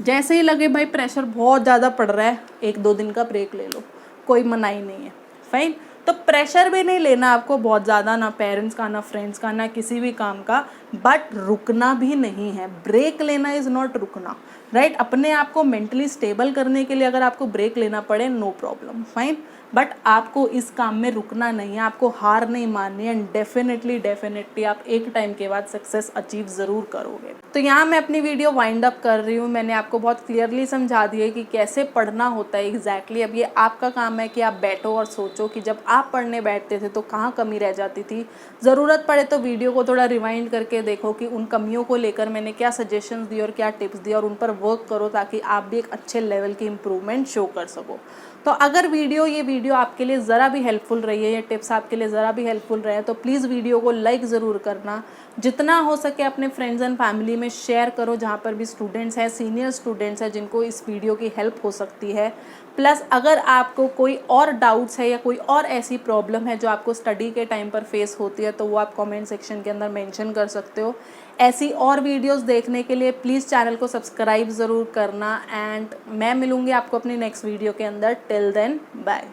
Speaker 1: जैसे ही लगे भाई प्रेशर बहुत ज़्यादा पड़ रहा है, 1-2 दिन का ब्रेक ले लो, कोई मनाही नहीं है, फाइन। तो प्रेशर भी नहीं लेना आपको बहुत ज़्यादा, ना पेरेंट्स का, ना फ्रेंड्स का, ना किसी भी काम का, बट रुकना भी नहीं है। ब्रेक लेना इज़ नॉट रुकना, राइट। अपने आप को मेंटली स्टेबल करने के लिए अगर आपको ब्रेक लेना पड़े, नो प्रॉब्लम, फाइन। बट आपको इस काम में रुकना नहीं है, आपको हार नहीं माननी है, एंड डेफिनेटली आप एक टाइम के बाद सक्सेस अचीव ज़रूर करोगे। तो यहाँ मैं अपनी वीडियो वाइंड अप कर रही हूँ। मैंने आपको बहुत क्लियरली समझा दिया कि कैसे पढ़ना होता है एग्जैक्टली। अब ये आपका काम है कि आप बैठो और सोचो कि जब आप पढ़ने बैठते थे तो कहाँ कमी रह जाती थी। ज़रूरत पड़े तो वीडियो को थोड़ा रिवाइंड करके देखो कि उन कमियों को लेकर मैंने क्या सजेशंस दिए और क्या टिप्स दिए, और उन पर वर्क करो ताकि आप भी एक अच्छे लेवल की इम्प्रूवमेंट शो कर सको। तो अगर ये वीडियो आपके लिए ज़रा भी हेल्पफुल रही है, ये टिप्स आपके लिए ज़रा भी हेल्पफुल रहे, तो प्लीज़ वीडियो को लाइक ज़रूर करना। जितना हो सके अपने फ्रेंड्स एंड फैमिली में शेयर करो, जहाँ पर भी स्टूडेंट्स हैं, सीनियर स्टूडेंट्स हैं जिनको इस वीडियो की हेल्प हो सकती है। प्लस अगर आपको कोई और डाउट्स है या कोई और ऐसी प्रॉब्लम है जो आपको स्टडी के टाइम पर फेस होती है, तो वो आप कमेंट सेक्शन के अंदर मेंशन कर सकते हो। ऐसी और वीडियोस देखने के लिए प्लीज़ चैनल को सब्सक्राइब ज़रूर करना। एंड मैं मिलूँगी आपको अपनी नेक्स्ट वीडियो के अंदर। Till then bye.